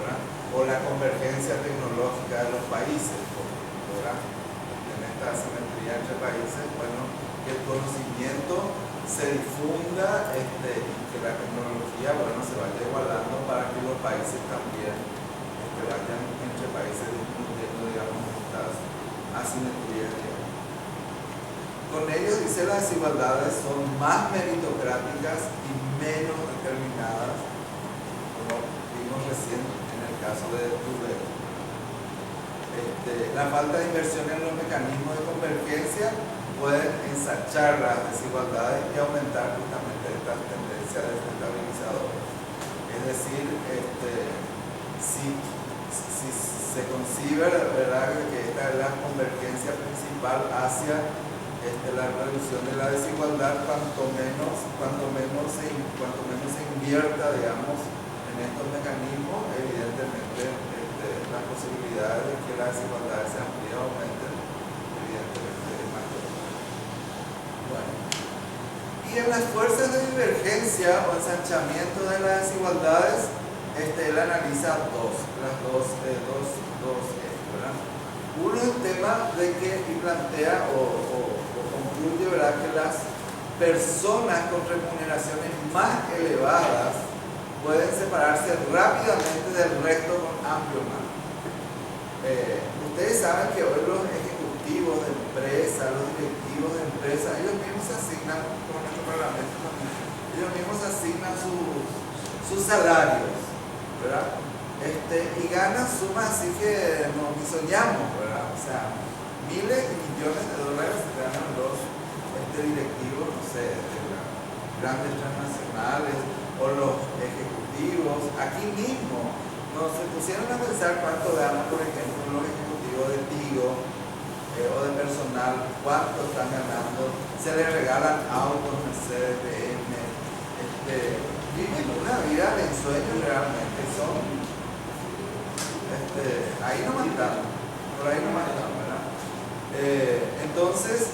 ¿verdad? O la convergencia tecnológica de los países, ¿verdad? En esta asimetría entre países, bueno, que el conocimiento se difunda y que la tecnología, bueno, se vaya igualando para que los países también vayan entre países disminuyendo, digamos, estas asimetrías. Con ello, dice, las desigualdades son más meritocráticas y menos determinadas, como vimos recién en el caso de Duber. La falta de inversión en los mecanismos de convergencia pueden ensanchar las desigualdades y aumentar justamente estas tendencias desestabilizadoras. Es decir, si se concibe, ¿verdad?, que esta es la convergencia principal hacia la reducción de la desigualdad, cuanto menos se invierta, digamos, en estos mecanismos, evidentemente las posibilidades de que la desigualdad se amplíe o aumenten, evidentemente es mayor. Bueno. Y en las fuerzas de divergencia o ensanchamiento de las desigualdades, él analiza dos ejes, ¿verdad? Uno es el tema de que y plantea o concluye, ¿verdad?, que las personas con remuneraciones más elevadas pueden separarse rápidamente del resto con amplio margen. Ustedes saben que hoy los ejecutivos de empresas, los directivos de empresas, ellos mismos se asignan, como en nuestro parlamento también, ellos mismos se asignan sus salarios, ¿verdad? Y ganan sumas así que ni soñamos, ¿verdad? O sea, miles y millones de dólares ganan los directivos, no sé, de las grandes transnacionales o los ejecutivos. Aquí mismo nos se pusieron a pensar cuánto ganan, por ejemplo, los ejecutivos de Tigo o de personal, cuánto están ganando, se les regalan autos, Mercedes, BM, viven una vida de ensueño realmente, son ahí no estamos, por ahí no estamos, ¿verdad? Entonces,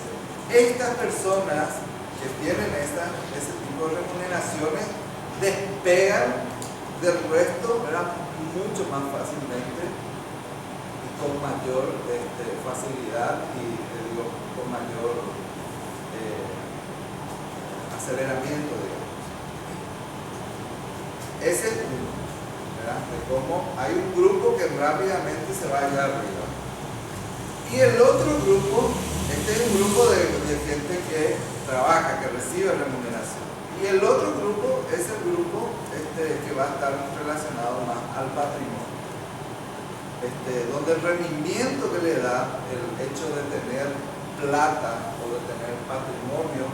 estas personas que tienen ese tipo de remuneraciones despegan del resto, ¿verdad?, mucho más fácilmente y con mayor facilidad y con mayor aceleramiento, digamos. Ese es uno, ¿verdad?, de cómo hay un grupo que rápidamente se va allá arriba. Y el otro grupo, es un grupo de gente que trabaja, que recibe remuneración. Y el otro grupo es el grupo que va a estar relacionado más al patrimonio, donde el rendimiento que le da el hecho de tener plata o de tener patrimonio,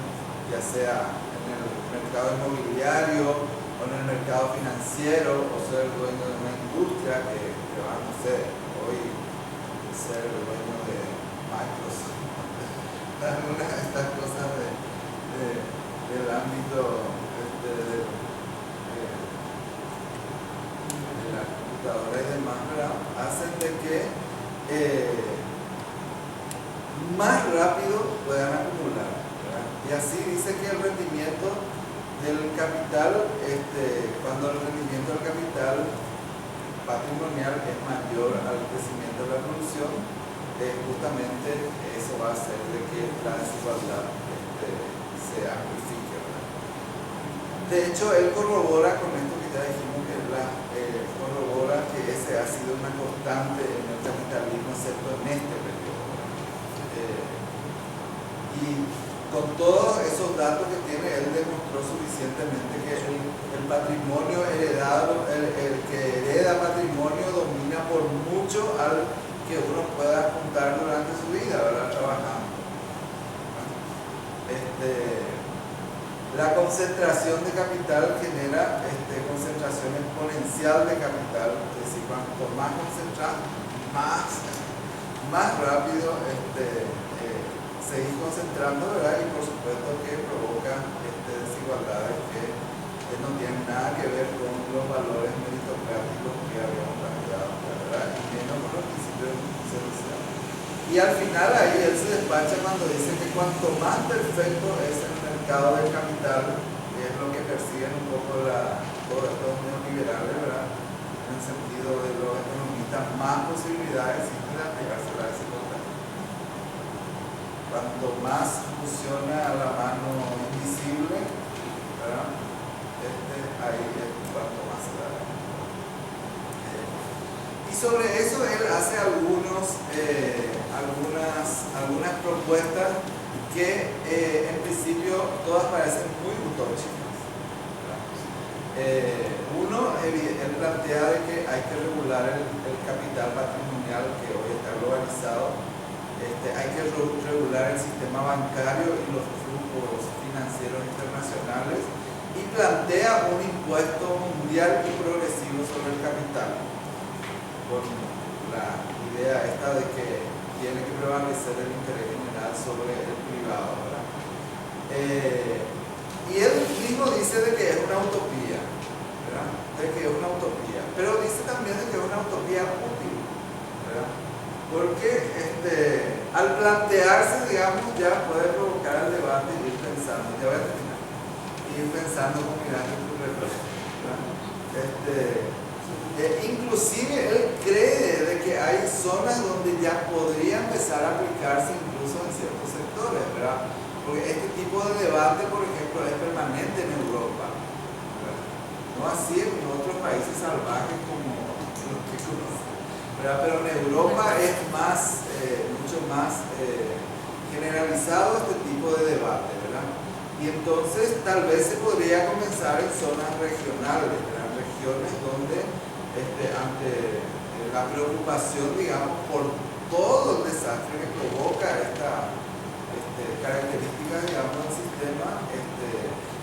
ya sea en el mercado inmobiliario o en el mercado financiero, o ser dueño de una industria que va, no sé, hoy ser dueño de Microsoft. Algunas de estas cosas del ámbito de la computadora y demás, ¿verdad? Hacen de que más rápido puedan acumular, ¿verdad? Y así dice que el rendimiento del capital, cuando el rendimiento del capital patrimonial es mayor al crecimiento de la producción, justamente eso va a hacer de que la desigualdad se amplifique, ¿verdad? De hecho, él corrobora con esto que ya dijimos que corrobora que ese ha sido una constante en el capitalismo, excepto en este periodo, ¿verdad? Y con todos esos datos que tiene, él demostró suficientemente que el patrimonio heredado, el que hereda patrimonio domina por mucho al que uno pueda juntar durante su vida, ¿verdad? Trabajando. La concentración de capital genera concentración exponencial de capital, es decir, cuanto más concentrado, más rápido seguir concentrando, ¿verdad? Y por supuesto que provoca desigualdades que no tienen nada que ver con los valores meritocráticos que habíamos planteado, ¿verdad? Y menos con los principios de justicia social. Y al final ahí él se despacha cuando dice que cuanto más perfecto es el mercado del capital, que es lo que persiguen un poco todos estos neoliberales, ¿verdad? En el sentido de los economistas, más posibilidades existen de aplicarse la desigualdad. Cuanto más funciona la mano invisible, ¿verdad? Ahí es cuanto más se da. Y sobre eso él hace algunas propuestas que en principio todas parecen muy utópicas. Él plantea de que hay que regular el capital patrimonial que hoy está globalizado. Hay que regular el sistema bancario y los flujos financieros internacionales y plantea un impuesto mundial y progresivo sobre el capital, con la idea esta de que tiene que prevalecer el interés general sobre el privado, ¿verdad? Y él mismo dice de que es una utopía, ¿verdad? De que es una utopía, pero dice también de que es una utopía útil, ¿verdad? Porque al plantearse, digamos, ya puede provocar el debate y ir pensando, ya voy a terminar, ir pensando con mirando tu reloj, ¿verdad? Inclusive él cree de que hay zonas donde ya podría empezar a aplicarse incluso en ciertos sectores, ¿verdad? Porque este tipo de debate, por ejemplo, es permanente en Europa, ¿verdad? No así en otros países salvajes como los que conocen, ¿verdad? Pero en Europa es mucho más generalizado este tipo de debate, ¿verdad? Y entonces tal vez se podría comenzar en zonas regionales, ¿verdad? Regiones donde ante la preocupación, digamos, por todo el desastre que provoca esta característica, digamos, del sistema,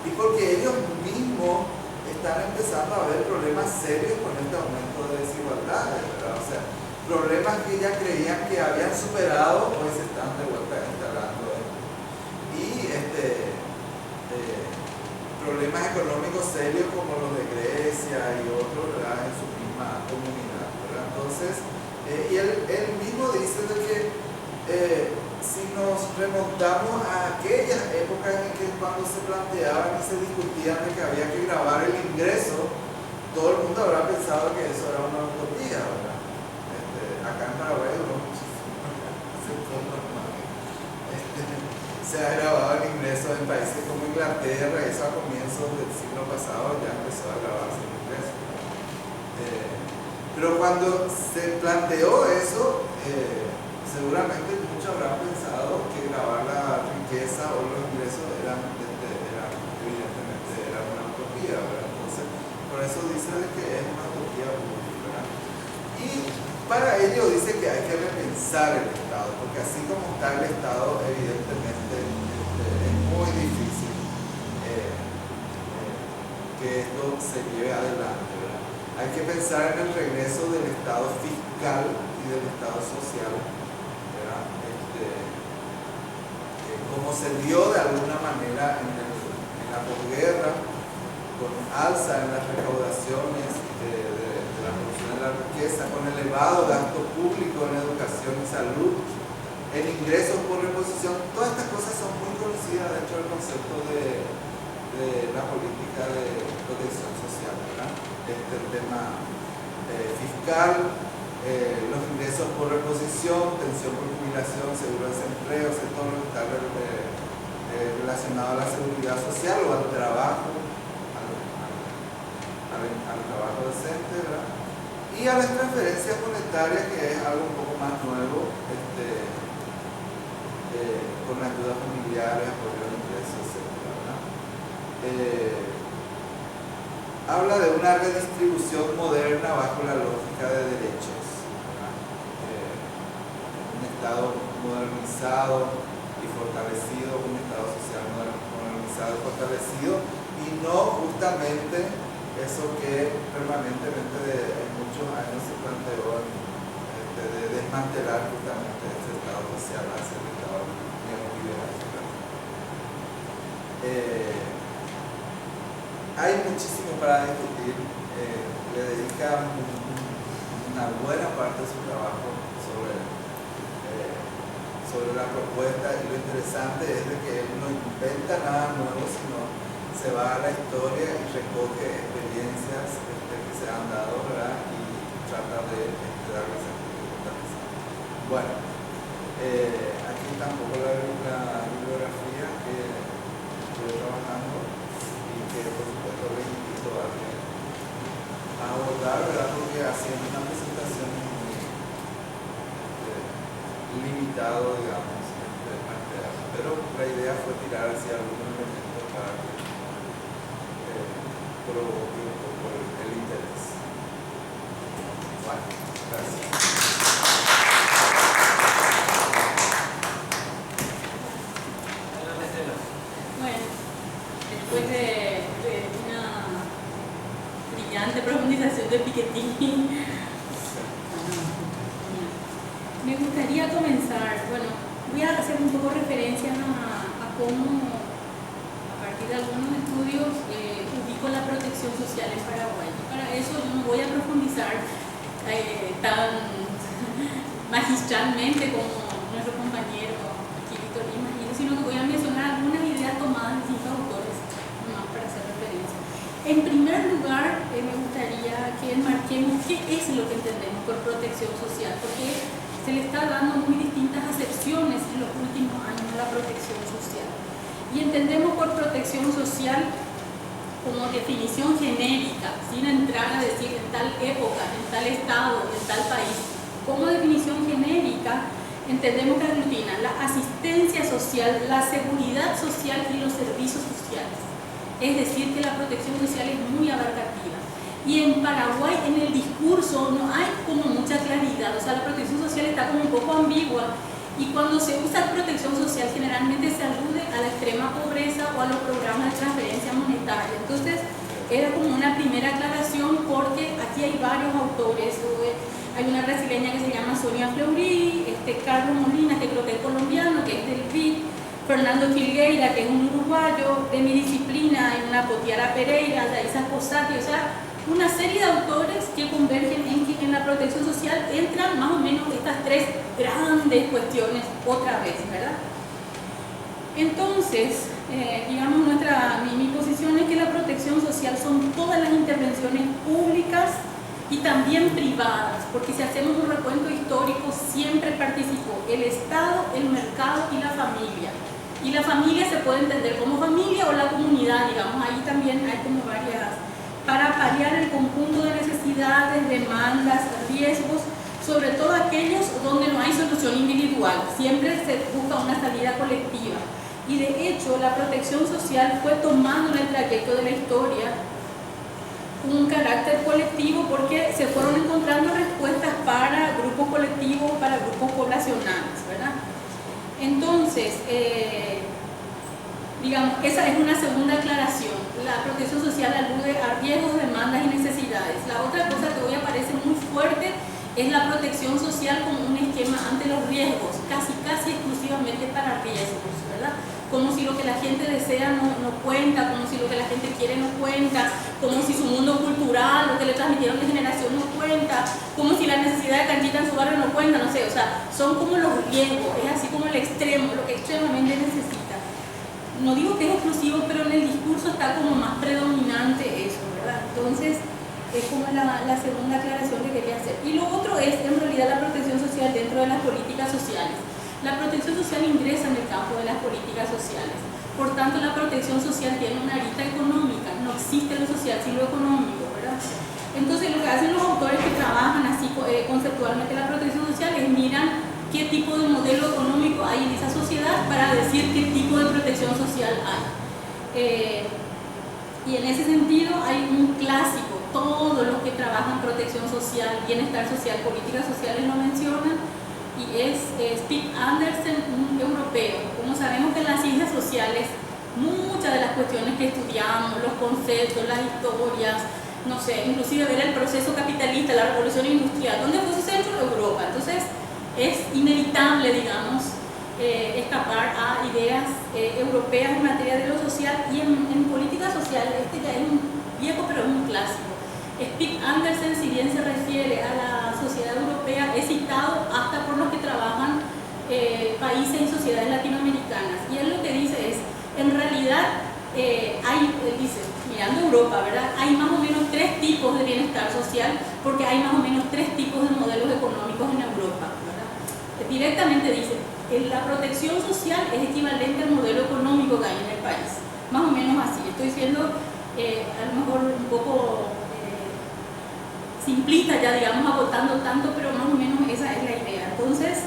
y porque ellos mismos están empezando a ver problemas serios con este aumento de desigualdades, ¿verdad? O sea, problemas que ya creían que habían superado, hoy se están de vuelta instalando. Y problemas económicos serios como los de Grecia y otros, ¿verdad? En su misma comunidad, ¿verdad? Entonces, y él mismo dice de que si nos remontamos a aquellas épocas en que cuando se planteaban y se discutían de que había que grabar el ingreso, todo el mundo habrá pensado que eso era una utopía, ¿verdad? Acá en Paraguay se ha grabado el ingreso en países como Inglaterra, eso a comienzos del siglo pasado ya empezó a grabarse el ingreso. Pero cuando se planteó eso, seguramente muchos habrán pensado que grabar la riqueza o los ingresos evidentemente era una utopía, ¿verdad? Entonces, por eso dice de que es una utopía pública, ¿verdad? Y para ello dice que hay que repensar el Estado, porque así como está el Estado, evidentemente es muy difícil que esto se lleve adelante, ¿verdad? Hay que pensar en el regreso del Estado fiscal y y del Estado social, ¿verdad? Como se dio de alguna manera en la posguerra, con alza en las recaudaciones de la producción de la riqueza, con elevado gasto público en educación y salud, en ingresos por reposición. Todas estas cosas son muy conocidas dentro del concepto de la política de protección social, ¿verdad? El tema fiscal, los ingresos por reposición, pensión por jubilación, seguro de desempleo, todo lo que está relacionado a la seguridad social o al trabajo, al trabajo decente, ¿verdad? Y a las transferencias monetarias, que es algo un poco más nuevo, con ayudas familiares, apoyo de ingresos, etc. Habla de una redistribución moderna bajo la lógica de derechos, un Estado modernizado y fortalecido, un Estado social modernizado y fortalecido, y no justamente eso que permanentemente en muchos años se planteó de desmantelar justamente este Estado social hacia el Estado neoliberal. Hay muchísimo para discutir. Le dedica una buena parte de su trabajo sobre la propuesta, y lo interesante es de que él no inventa nada nuevo, sino se va a la historia y recoge experiencias que se han dado, ¿verdad? Y trata de darle sentido. Bueno, aquí tampoco la bibliografía que estoy trabajando y que por supuesto les invito a abordar, ¿verdad? Porque haciendo una presentación muy limitado, digamos, pero la idea fue tirar hacia algunos elementos para que provoque un poco el interés. Bueno, gracias. Bueno, después de una brillante profundización de Piketty, me gustaría comenzar, bueno, voy a hacer un poco referencia a cómo, a partir de algunos estudios, ubico la protección social en Paraguay. Para eso yo no voy a profundizar tan magistralmente como nuestro compañero aquí, Víctor Lima, sino que voy a mencionar algunas ideas tomadas de distintos autores, nomás para hacer referencia. En primer lugar, me gustaría que enmarquemos qué es lo que entendemos por protección social, porque se le está dando muy distintas acepciones en los últimos años a la protección social. Y entendemos por protección social como definición genérica, sin entrar a decir en tal época, en tal estado, en tal país. Como definición genérica, entendemos que aglutina la asistencia social, la seguridad social y los servicios sociales. Es decir, que la protección social es muy abarcativa. Y en Paraguay, en el discurso, no hay como mucha claridad. O sea, la protección social está como un poco ambigua. Y cuando se usa protección social, generalmente se alude a la extrema pobreza o a los programas de transferencia monetaria. Entonces, era como una primera aclaración, porque aquí hay varios autores. Hay una brasileña que se llama Sonia Fleury, Carlos Molina, que creo que es colombiano, que es del BID, Fernando Filgueira, que es un uruguayo, de mi disciplina, hay una Potiara Pereira, Daisa Posati, o sea, una serie de autores que convergen en que en la protección social entran más o menos estas tres grandes cuestiones otra vez, ¿verdad? Entonces, digamos, mi posición es que la protección social son todas las intervenciones públicas y también privadas, porque si hacemos un recuento histórico, siempre participó el Estado, el mercado y la familia. Y la familia se puede entender como familia o la comunidad, digamos, ahí también hay como varias, para paliar el conjunto de necesidades, demandas, riesgos, sobre todo aquellos donde no hay solución individual, siempre se busca una salida colectiva. Y de hecho, la protección social fue tomando en el trayecto de la historia un carácter colectivo, porque se fueron encontrando respuestas para grupos colectivos, para grupos poblacionales, ¿verdad? Entonces, digamos, esa es una segunda aclaración. La protección social alude a riesgos, demandas y necesidades. La otra cosa que hoy aparece muy fuerte es la protección social como un esquema ante los riesgos, casi exclusivamente para riesgos, ¿verdad? Como si lo que la gente desea no cuenta, como si lo que la gente quiere no cuenta, como si su mundo cultural, lo que le transmitieron de generación no cuenta, como si la necesidad de canchita en su barrio no cuenta, no sé, o sea, son como los riesgos, es así como el extremo, lo que extremadamente necesita. No digo que es exclusivo, pero en el discurso está como más predominante eso, ¿verdad? Entonces, es como la segunda aclaración que quería hacer. Y lo otro es, en realidad, la protección social dentro de las políticas sociales. La protección social ingresa en el campo de las políticas sociales. Por tanto, la protección social tiene una arista económica. No existe lo social sin lo económico, ¿verdad? Entonces, lo que hacen los autores que trabajan así conceptualmente la protección social es miran qué tipo de modelo económico hay en esa sociedad para decir qué tipo de protección social hay. Y en ese sentido hay un clásico. Todos los que trabajan protección social, bienestar social, políticas sociales lo mencionan, y es Stig Andersen, un europeo. Como sabemos que en las ciencias sociales muchas de las cuestiones que estudiamos, los conceptos, las historias, no sé, inclusive ver el proceso capitalista, la revolución industrial, ¿dónde fue su centro? Europa. Entonces es inevitable, digamos, escapar a ideas europeas en materia de lo social, y en política social este ya es un viejo pero es un clásico. Stig Andersen, si bien se refiere a la sociedad europea, es citado hasta por los que trabajan países y sociedades latinoamericanas, y él lo que dice es, en realidad él dice, mirando Europa, ¿verdad? Hay más o menos 3 tipos de bienestar social, porque hay más o menos 3 tipos de modelos económicos en Europa, ¿verdad? Directamente dice, la protección social es equivalente al modelo económico que hay en el país, más o menos así. Estoy siendo a lo mejor un poco simplista ya, digamos, agotando tanto, pero más o menos esa es la idea. Entonces,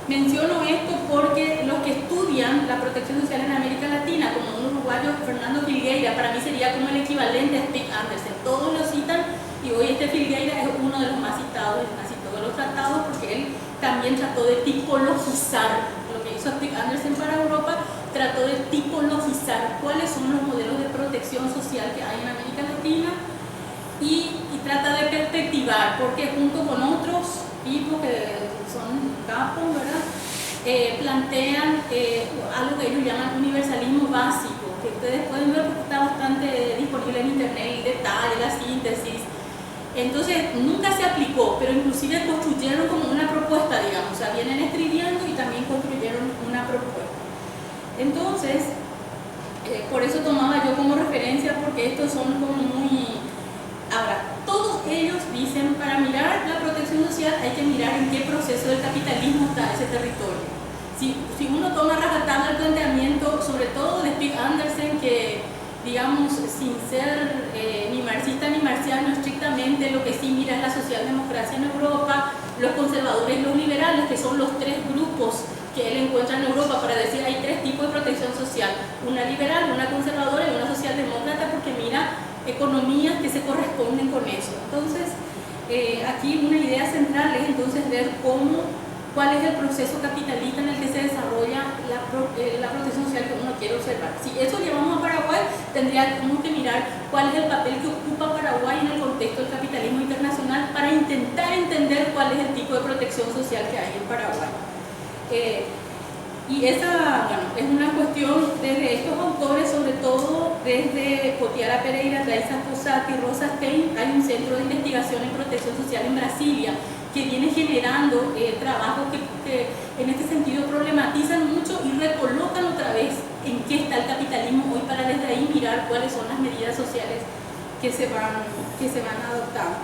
menciono esto porque los que estudian la protección social en América Latina, como un uruguayo, Fernando Filgueira, para mí sería como el equivalente a Stig Andersen. Todos lo citan, y hoy este Filgueira es uno de los más citados en casi todos los tratados, porque él también trató de tipologizar lo que hizo Stig Andersen para Europa, trató de tipologizar cuáles son los modelos de protección social que hay en América Latina, y trata de perspectivar, porque junto con otros tipos que son capos, ¿verdad? Plantean algo que ellos llaman universalismo básico, que ustedes pueden ver porque está bastante disponible en internet, el detalle, la síntesis. Entonces nunca se aplicó, pero inclusive construyeron como una propuesta, digamos, o sea, vienen escribiendo y también construyeron una propuesta. Entonces, por eso tomaba yo como referencia, porque estos son como muy... Ahora, todos ellos dicen, para mirar la protección social hay que mirar en qué proceso del capitalismo está ese territorio. Si uno toma rajatabla el planteamiento, sobre todo de Stig Andersen, que digamos, sin ser ni marxista ni marxiano estrictamente, lo que sí mira es la socialdemocracia en Europa, los conservadores y los liberales, que son los 3 grupos que él encuentra en Europa para decir hay 3 tipos de protección social, una liberal, una conservadora y una socialdemócrata, porque mira economías que se corresponden con eso. Entonces, aquí una idea central es entonces ver cuál es el proceso capitalista en el que se desarrolla la protección social que uno quiere observar. Si eso llevamos a Paraguay, tendríamos que mirar cuál es el papel que ocupa Paraguay en el contexto del capitalismo internacional para intentar entender cuál es el tipo de protección social que hay en Paraguay. Y esa, bueno, es una cuestión desde estos autores, sobre todo desde Potiara Pereira, Raiza Posati, Rosa Stein. Hay un centro de investigación en protección social en Brasilia que viene generando trabajos que en este sentido problematizan mucho y recolocan otra vez en qué está el capitalismo hoy, para desde ahí mirar cuáles son las medidas sociales que se van adoptando.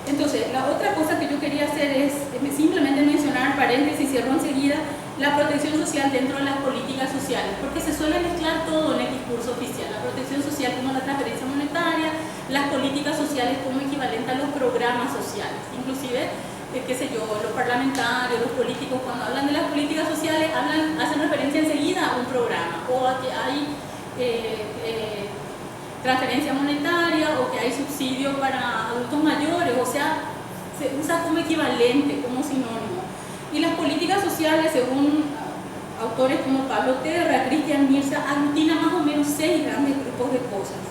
Entonces, la otra cosa que yo quería hacer es simplemente mencionar, paréntesis, cierro enseguida, la protección social dentro de las políticas sociales, porque se suele mezclar todo en el discurso oficial, la protección social como la transferencia monetaria, las políticas sociales como equivalente a los programas sociales, inclusive, qué sé yo, los parlamentarios, los políticos, cuando hablan de las políticas sociales, hacen referencia enseguida a un programa, o a que hay transferencia monetaria, o que hay subsidio para adultos mayores, o sea, se usa como equivalente, como sinónimo. Y las políticas sociales, según autores como Pablo Terra, Cristian Mirza, aglutina más o menos 6 grandes grupos de cosas.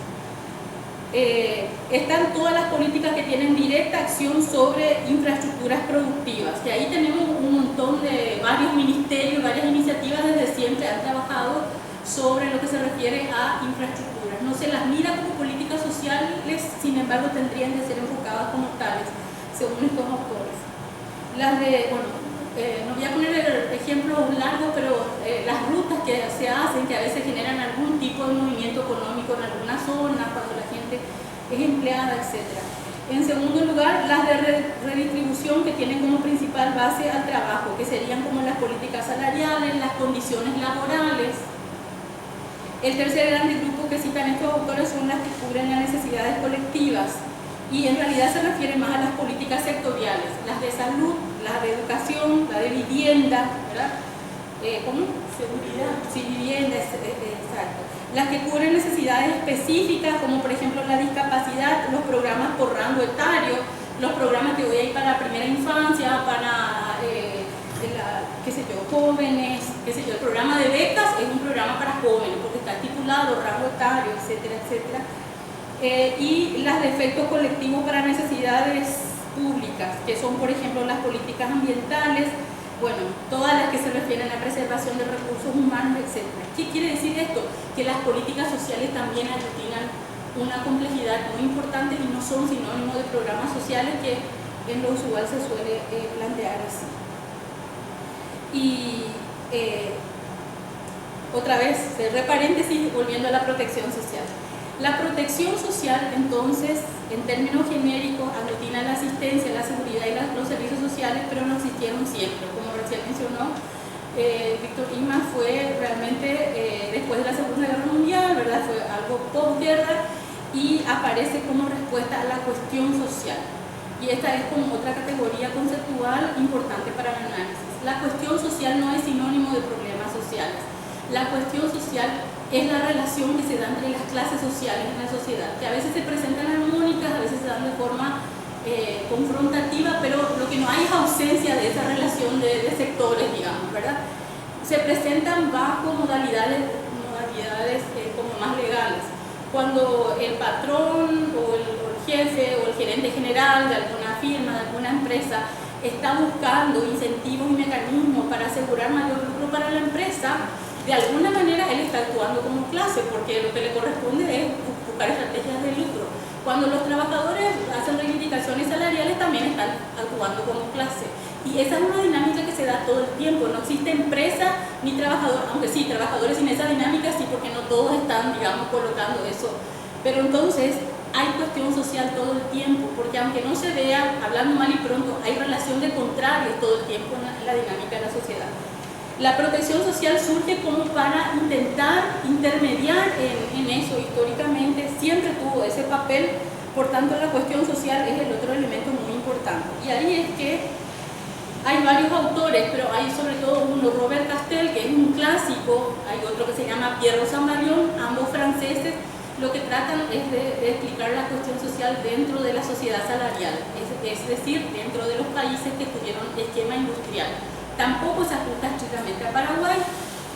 están todas las políticas que tienen directa acción sobre infraestructuras productivas, que ahí tenemos un montón de varios ministerios, varias iniciativas desde siempre han trabajado sobre lo que se refiere a infraestructuras. No se las mira como políticas sociales, sin embargo tendrían que ser enfocadas como tales, según estos autores. Las de, bueno, no voy a poner ejemplos largos, pero las rutas que se hacen, que a veces generan algún tipo de movimiento económico en alguna zona, cuando la gente es empleada, etc. En segundo lugar, las de redistribución, que tienen como principal base al trabajo, que serían como las políticas salariales, las condiciones laborales. El tercer gran grupo que citan estos autores son las que cubren las necesidades colectivas, y en realidad se refiere más a las políticas sectoriales, las de salud, las de educación, la de vivienda, ¿verdad? ¿Cómo? Seguridad. Sí, vivienda, exacto. Las que cubren necesidades específicas, como por ejemplo la discapacidad, los programas por rango etario, los programas que voy a ir para la primera infancia, para qué sé yo, jóvenes, qué sé yo, el programa de becas es un programa para jóvenes, porque está estipulado, rango etario, etcétera, etcétera. Y las de efectos colectivos para necesidades públicas, que son por ejemplo las políticas ambientales, bueno, todas las que se refieren a la preservación de recursos humanos, etc. ¿Qué quiere decir esto? Que las políticas sociales también aglutinan una complejidad muy importante y no son sinónimo de programas sociales, que en lo usual se suele plantear así. Y otra vez, cerré paréntesis, volviendo a la protección social. La protección social, entonces, en términos genéricos, aglutina la asistencia, la seguridad y los servicios sociales, pero no existieron siempre. Como recién mencionó Víctor Isma, fue realmente después de la Segunda Guerra Mundial, ¿verdad? Fue algo posguerra y aparece como respuesta a la cuestión social. Y esta es como otra categoría conceptual importante para el análisis. La cuestión social no es sinónimo de problemas sociales. La cuestión social es la relación que se da entre las clases sociales en la sociedad, que a veces se presentan armónicas, a veces se dan de forma confrontativa, pero lo que no hay es ausencia de esa relación de sectores, digamos, ¿verdad? Se presentan bajo modalidades como más legales. Cuando el patrón o el jefe o el gerente general de alguna firma, de alguna empresa, está buscando incentivos y mecanismos para asegurar mayor lucro para la empresa, de alguna manera él está actuando como clase, porque lo que le corresponde es buscar estrategias de lucro. Cuando los trabajadores hacen reivindicaciones salariales, también están actuando como clase. Y esa es una dinámica que se da todo el tiempo. No existe empresa ni trabajador, aunque sí, trabajadores sin esa dinámica, sí, porque no todos están, digamos, colocando eso. Pero entonces hay cuestión social todo el tiempo, porque aunque no se vea, hablando mal y pronto, hay relación de contrarios todo el tiempo en la dinámica de la sociedad. La protección social surge como para intentar intermediar en eso. Históricamente siempre tuvo ese papel, por tanto la cuestión social es el otro elemento muy importante. Y ahí es que hay varios autores, pero hay sobre todo uno, Robert Castel, que es un clásico, hay otro que se llama Pierre Rosanvallon, ambos franceses. Lo que tratan es de explicar la cuestión social dentro de la sociedad salarial, es decir, dentro de los países que tuvieron esquema industrial. Tampoco se ajusta estrictamente a Paraguay,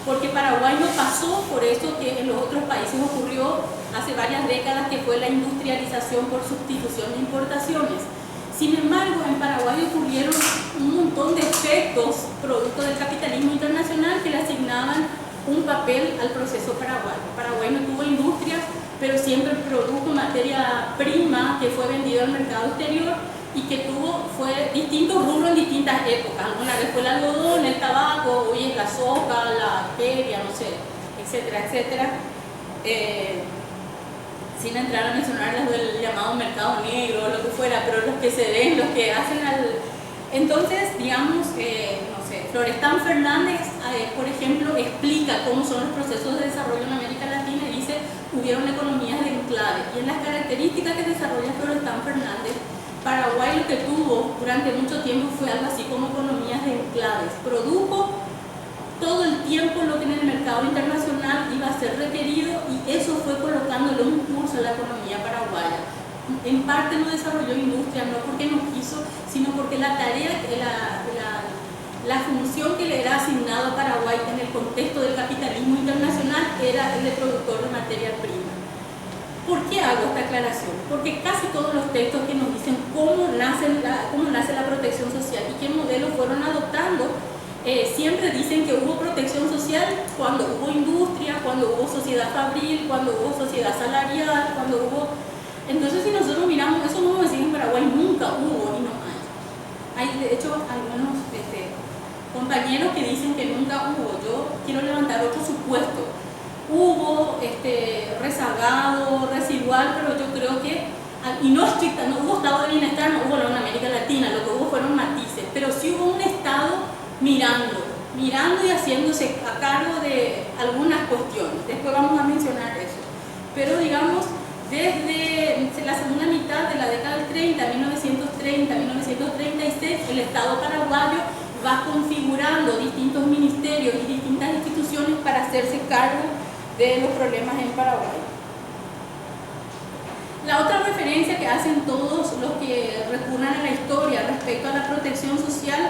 porque Paraguay no pasó por eso que en los otros países ocurrió hace varias décadas, que fue la industrialización por sustitución de importaciones. Sin embargo, en Paraguay ocurrieron un montón de efectos producto del capitalismo internacional que le asignaban un papel al proceso paraguayo. Paraguay no tuvo industria, pero siempre produjo materia prima que fue vendida al mercado exterior y que fue distintos rubros en distintas épocas. Alguna vez fue el algodón, el tabaco, hoy es la soja, la feria, no sé, etcétera, etcétera. Sin entrar a mencionar las del llamado mercado negro, lo que fuera, pero los que se ven, los que hacen Entonces, digamos, no sé, Florestan Fernández, por ejemplo, explica cómo son los procesos de desarrollo en América Latina y dice, hubieron economías de enclave. Y en las características que desarrolla Florestan Fernández, Paraguay lo que tuvo durante mucho tiempo fue algo así como economías de enclaves. Produjo todo el tiempo lo que en el mercado internacional iba a ser requerido y eso fue colocándole un impulso a la economía paraguaya. En parte no desarrolló industria, no porque no quiso, sino porque la tarea, la función que le era asignado a Paraguay en el contexto del capitalismo internacional era el de productor de materia prima. ¿Por qué hago esta aclaración? Porque casi todos los textos que nos dicen cómo nace la protección social y qué modelos fueron adoptando, siempre dicen que hubo protección social cuando hubo industria, cuando hubo sociedad fabril, cuando hubo sociedad salarial, cuando hubo... Entonces, si nosotros miramos, eso no decir en Paraguay nunca hubo y no hay. Hay, de hecho, algunos compañeros que dicen que nunca hubo. Yo quiero levantar otro supuesto. Hubo rezagado, residual, pero yo creo que, y no estricta, no hubo estado de bienestar, no hubo en América Latina, lo que hubo fueron matices, pero sí hubo un estado mirando y haciéndose a cargo de algunas cuestiones. Después vamos a mencionar eso. Pero digamos, desde la segunda mitad de la década del 30, 1930, 1936, el Estado paraguayo va configurando distintos ministerios y distintas instituciones para hacerse cargo de los problemas en Paraguay. La otra referencia que hacen todos los que recurran a la historia respecto a la protección social,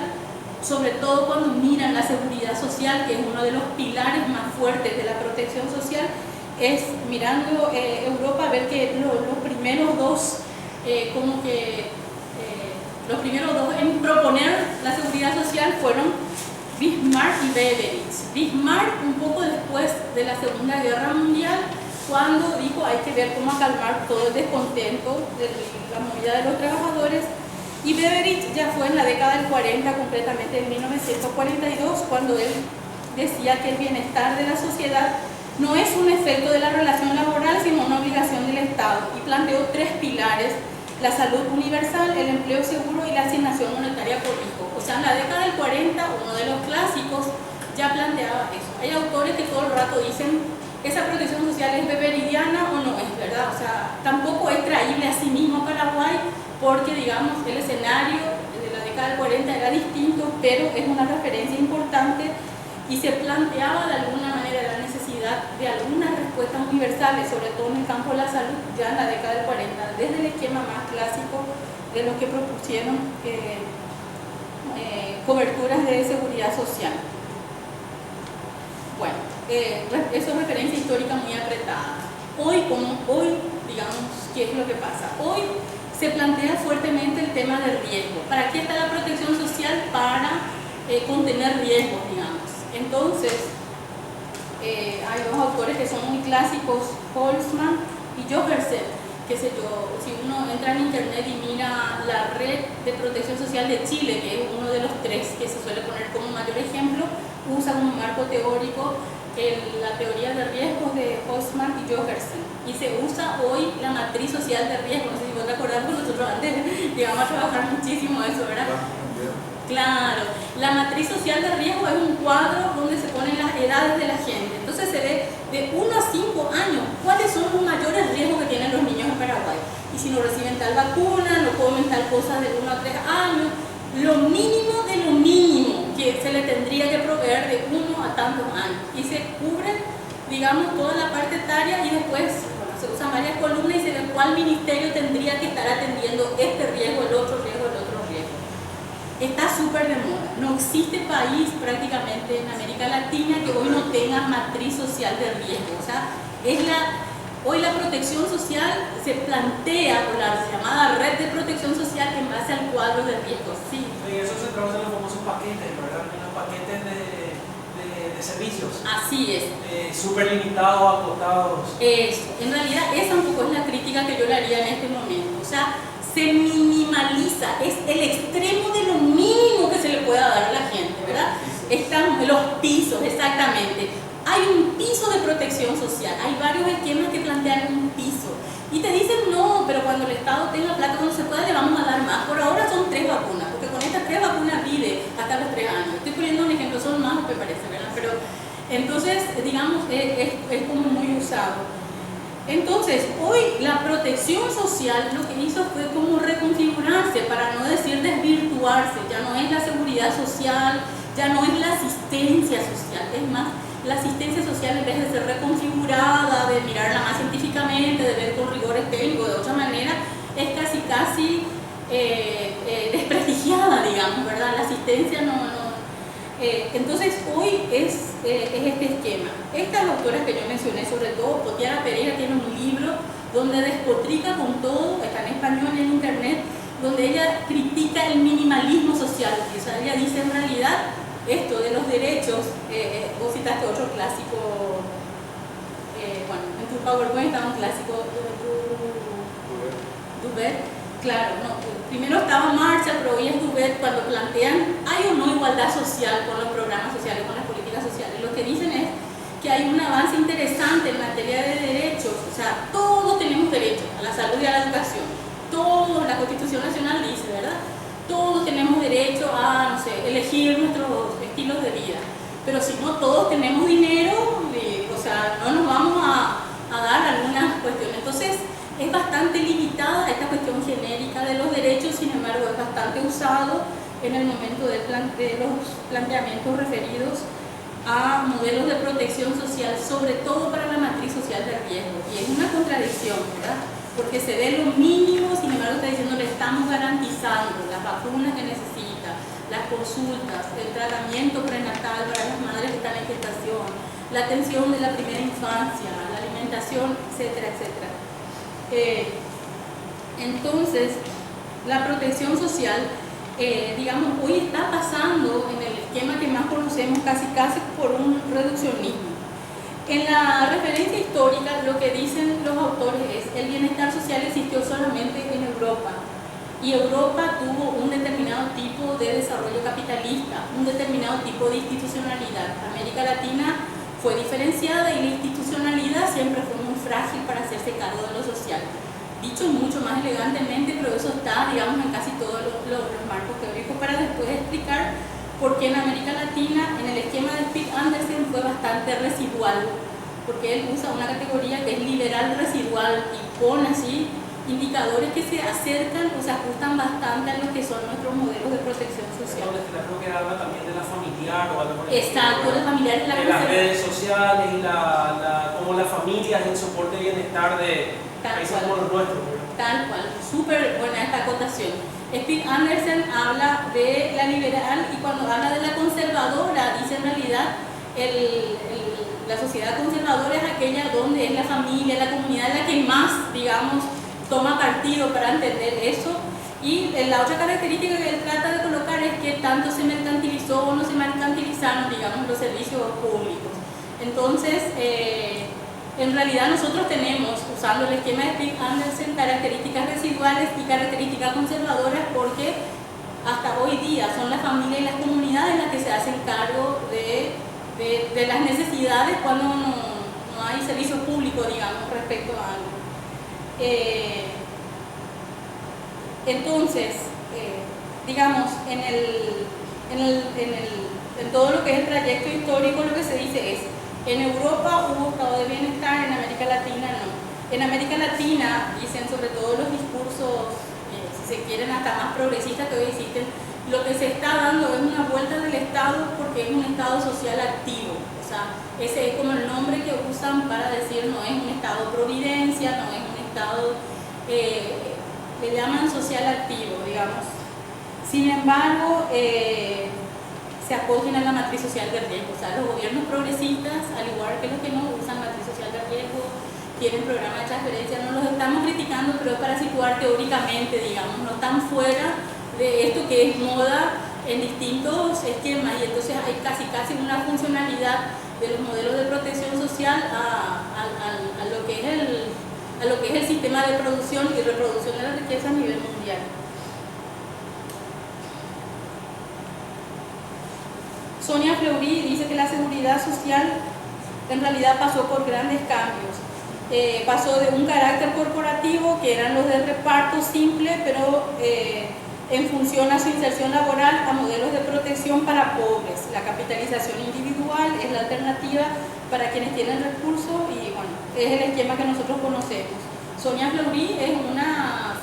sobre todo cuando miran la seguridad social, que es uno de los pilares más fuertes de la protección social, es mirando Europa, ver que los primeros dos en proponer la seguridad social fueron Bismarck y Beveridge. Bismarck un poco después de la Segunda Guerra Mundial, cuando dijo hay que ver cómo calmar todo el descontento de la movida de los trabajadores, y Beveridge ya fue en la década del 40, concretamente en 1942, cuando él decía que el bienestar de la sociedad no es un efecto de la relación laboral, sino una obligación del Estado, y planteó tres pilares: la salud universal, el empleo seguro y la asignación monetaria por hijo. O sea, en la década del 40, uno de los clásicos ya planteaba eso. Hay autores que todo el rato dicen, ¿esa protección social es beberidiana o no es, verdad? O sea, tampoco es traíble a sí mismo a Paraguay, porque, digamos, el escenario de la década del 40 era distinto, pero es una referencia importante y se planteaba de alguna manera la necesidad de algunas respuestas universales, sobre todo en el campo de la salud, ya en la década del 40, desde el esquema más clásico de los que propusieron coberturas de seguridad social. Bueno, eso es referencia histórica muy apretada. Hoy, digamos, ¿qué es lo que pasa? Hoy se plantea fuertemente el tema del riesgo. ¿Para qué está la protección social? Para contener riesgos, digamos. Entonces, hay dos autores que son muy clásicos, Holzman y Jokersen, qué sé yo, si uno entra en internet y mira la red de protección social de Chile, que es uno de los tres que se suele poner como mayor ejemplo, usa como marco teórico la teoría de riesgos de Holzman y Jokersen, y se usa hoy la matriz social de riesgos. No sé si vos te acordás, porque nosotros antes llegamos a trabajar muchísimo eso, ¿verdad? Claro, la matriz social de riesgo es un cuadro donde se ponen las edades de la gente. Entonces se ve de 1 a 5 años cuáles son los mayores riesgos que tienen los niños en Paraguay. Y si no reciben tal vacuna, no comen tal cosa de 1 a 3 años, lo mínimo de lo mínimo que se le tendría que proveer de 1 a tantos años. Y se cubre, digamos, toda la parte etaria, y después se usan varias columnas y se ve cuál ministerio tendría que estar atendiendo este riesgo, el otro riesgo, el otro riesgo. Está súper de moda. No existe país prácticamente en América Latina que hoy no tenga matriz social de riesgo. O sea, hoy la protección social se plantea por la llamada red de protección social en base al cuadro de riesgos. Sí. Y eso se traduce en los famosos paquetes, ¿verdad? En los paquetes de servicios. Así es. Súper limitados, acotados. Eso. En realidad esa un poco es la crítica que yo le haría en este momento. O sea, se minimaliza, es el extremo de lo mínimo que se le pueda dar a la gente, ¿verdad? Están los pisos, exactamente. Hay un piso de protección social, hay varios esquemas que plantean un piso. Y te dicen, no, pero cuando el Estado tenga plata, cuando se pueda, le vamos a dar más. Por ahora son 3 vacunas, porque con estas 3 vacunas vive hasta los 3 años. Estoy poniendo un ejemplo, son más, me parece, ¿verdad? Pero entonces, digamos, es como muy usado. Entonces, hoy la protección social lo que hizo fue como reconfigurarse, para no decir desvirtuarse. Ya no es la seguridad social, ya no es la asistencia social. Es más, la asistencia social, en vez de ser reconfigurada, de mirarla más científicamente, de ver con rigores técnicos de otra manera, es casi desprestigiada, digamos, ¿verdad? La asistencia no. Entonces hoy es este esquema. Estas autoras que yo mencioné, sobre todo Potiara Pereira, tiene un libro donde despotrica con todo, está en español en internet, donde ella critica el minimalismo social. O sea, ella dice en realidad esto de los derechos, vos citaste otro clásico, bueno, en tu PowerPoint estaba un clásico, Dubet, claro, no, primero estaba Marshall, pero hoy es Dubet, cuando plantean, ¿hay o no igualdad social con los programas sociales, con las políticas sociales? Lo que dicen es que hay un avance interesante en materia de derechos, o sea, todos tenemos derecho a la salud y a la educación, todos, la Constitución Nacional dice, ¿verdad? Todos tenemos derecho a, no sé, elegir nuestros estilos de vida, pero si no todos tenemos dinero, o sea, no nos vamos a dar algunas cuestiones. Entonces, es bastante limitada esta cuestión genérica de los derechos, sin embargo, es bastante usado en el momento de los planteamientos referidos a modelos de protección social, sobre todo para la matriz social del riesgo. Y es una contradicción, ¿verdad? Porque se ve lo mínimo, sin embargo está diciendo le estamos garantizando las vacunas que necesita, las consultas, el tratamiento prenatal para las madres que están en gestación, la atención de la primera infancia, la alimentación, etcétera, etcétera. Entonces, la protección social, digamos, hoy está pasando en el esquema que más conocemos casi por un reduccionismo. En la referencia histórica, lo que dicen los autores es el bienestar social existió solamente en Europa, y Europa tuvo un determinado tipo de desarrollo capitalista, un determinado tipo de institucionalidad. América Latina fue diferenciada y la institucionalidad siempre fue muy frágil para hacerse cargo de lo social. Dicho mucho más elegantemente, pero eso está, digamos, en casi todos los marcos teóricos, para después explicar por qué en América Latina, en el esquema de Spitz Anderson, fue bastante residual, porque él usa una categoría que es liberal residual y pone así indicadores que se acercan o se ajustan bastante a lo que son nuestros modelos de protección social. Creo que habla también de la familiar o algo por el Exacto, la familiar es la de las redes sociales y como la familia es el soporte de bienestar de países como los nuestros. Tal cual, súper buena esta acotación. Spitz Anderson habla de la liberal y cuando habla de la conservadora dice en realidad la sociedad conservadora es aquella donde es la familia, la comunidad la que más, digamos, toma partido para entender eso. Y la otra característica que él trata de colocar es que tanto se mercantilizó o no se mercantilizaron, digamos, los servicios públicos. Entonces, en realidad nosotros tenemos, usando el esquema de Spitz Anderson, características residuales y características conservadoras, porque hasta hoy día son la familia y las comunidades las que se hacen cargo de las necesidades cuando no hay servicios públicos, digamos, respecto a algo. Entonces, digamos, en todo lo que es el trayecto histórico, lo que se dice es, en Europa hubo estado de bienestar, en América Latina no. En América Latina, dicen sobre todo los discursos, si se quieren, hasta más progresistas que hoy existen, lo que se está dando es una vuelta del Estado porque es un Estado social activo. O sea, ese es como el nombre que usan para decir no es un Estado providencia, no es un Estado, le llaman social activo, digamos. Sin embargo, se acogen a la matriz social de riesgo. O sea, los gobiernos progresistas, al igual que los que no usan matriz social de riesgo, tienen programas de transferencia, no los estamos criticando, pero es para situar teóricamente, digamos, no están fuera de esto que es moda en distintos esquemas, y entonces hay casi una funcionalidad de los modelos de protección social a lo que es el sistema de producción y reproducción de la riqueza a nivel mundial. Sonia Fleury dice que la seguridad social en realidad pasó por grandes cambios. Pasó de un carácter corporativo, que eran los de reparto simple, pero en función a su inserción laboral, a modelos de protección para pobres. La capitalización individual es la alternativa para quienes tienen recursos y bueno, es el esquema que nosotros conocemos. Sonia Fleury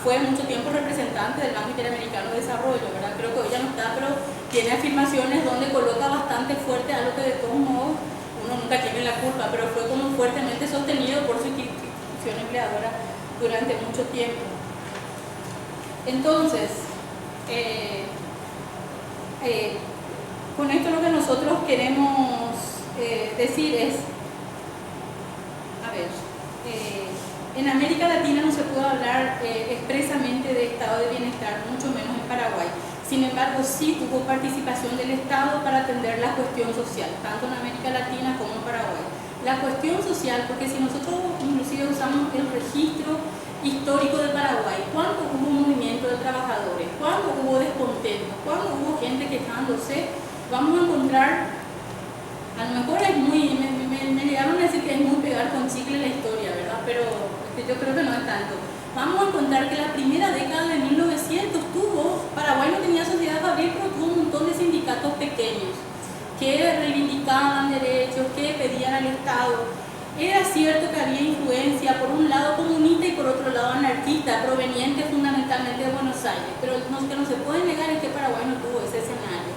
fue mucho tiempo representante del Banco Interamericano de Desarrollo, ¿verdad? Creo que hoy ya no está, pero tiene afirmaciones donde coloca bastante fuerte algo que de todos modos uno nunca tiene la culpa, pero fue como fuertemente sostenido por su institución empleadora durante mucho tiempo. Entonces, con esto lo que nosotros queremos decir es, En América Latina no se puede hablar expresamente de estado de bienestar, mucho menos en Paraguay. Sin embargo, sí hubo participación del Estado para atender la cuestión social, tanto en América Latina como en Paraguay. La cuestión social, porque si nosotros inclusive usamos el registro histórico de Paraguay, cuando hubo un movimiento de trabajadores, cuando hubo descontento, cuando hubo gente quejándose, vamos a encontrar, a lo mejor es muy, me llegaron a decir que es muy pegar con chicle la historia, ¿verdad? Pero yo creo que no es tanto. Vamos a encontrar que la primera década de 1900 Paraguay no tenía sociedad fabril, pero tuvo un montón de sindicatos pequeños que reivindicaban derechos, que pedían al Estado. Era cierto que había influencia, por un lado comunista y por otro lado anarquista, proveniente fundamentalmente de Buenos Aires, pero lo que no se puede negar es que Paraguay no tuvo ese escenario.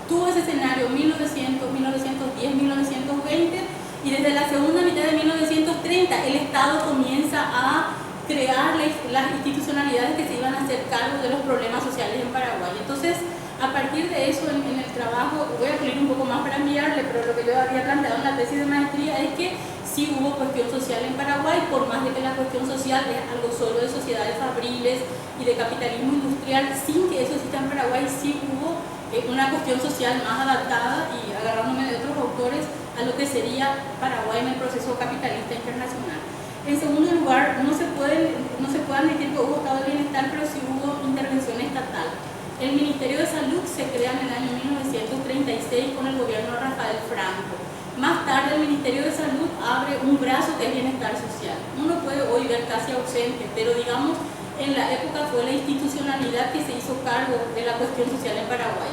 Tuvo ese escenario en 1900, 1910, 1920, y desde la segunda mitad de 1930 el Estado comienza a crear las institucionalidades que se iban a hacer cargo de los problemas sociales en Paraguay. Entonces, a partir de eso, en el trabajo, voy a pulir un poco más para enviarle, pero lo que yo había planteado en la tesis de maestría es que sí hubo cuestión social en Paraguay, por más de que la cuestión social es algo solo de sociedades fabriles y de capitalismo industrial, sin que eso exista en Paraguay, sí hubo una cuestión social más adaptada, y agarrándome de otros autores, a lo que sería Paraguay en el proceso capitalista internacional. En segundo lugar, no se puede admitir que hubo estado de bienestar, pero sí hubo intervención estatal. El Ministerio de Salud se crea en el año 1936 con el gobierno de Rafael Franco. Más tarde el Ministerio de Salud abre un brazo que es bienestar social. Uno puede hoy ver casi ausente, pero digamos en la época fue la institucionalidad que se hizo cargo de la cuestión social en Paraguay.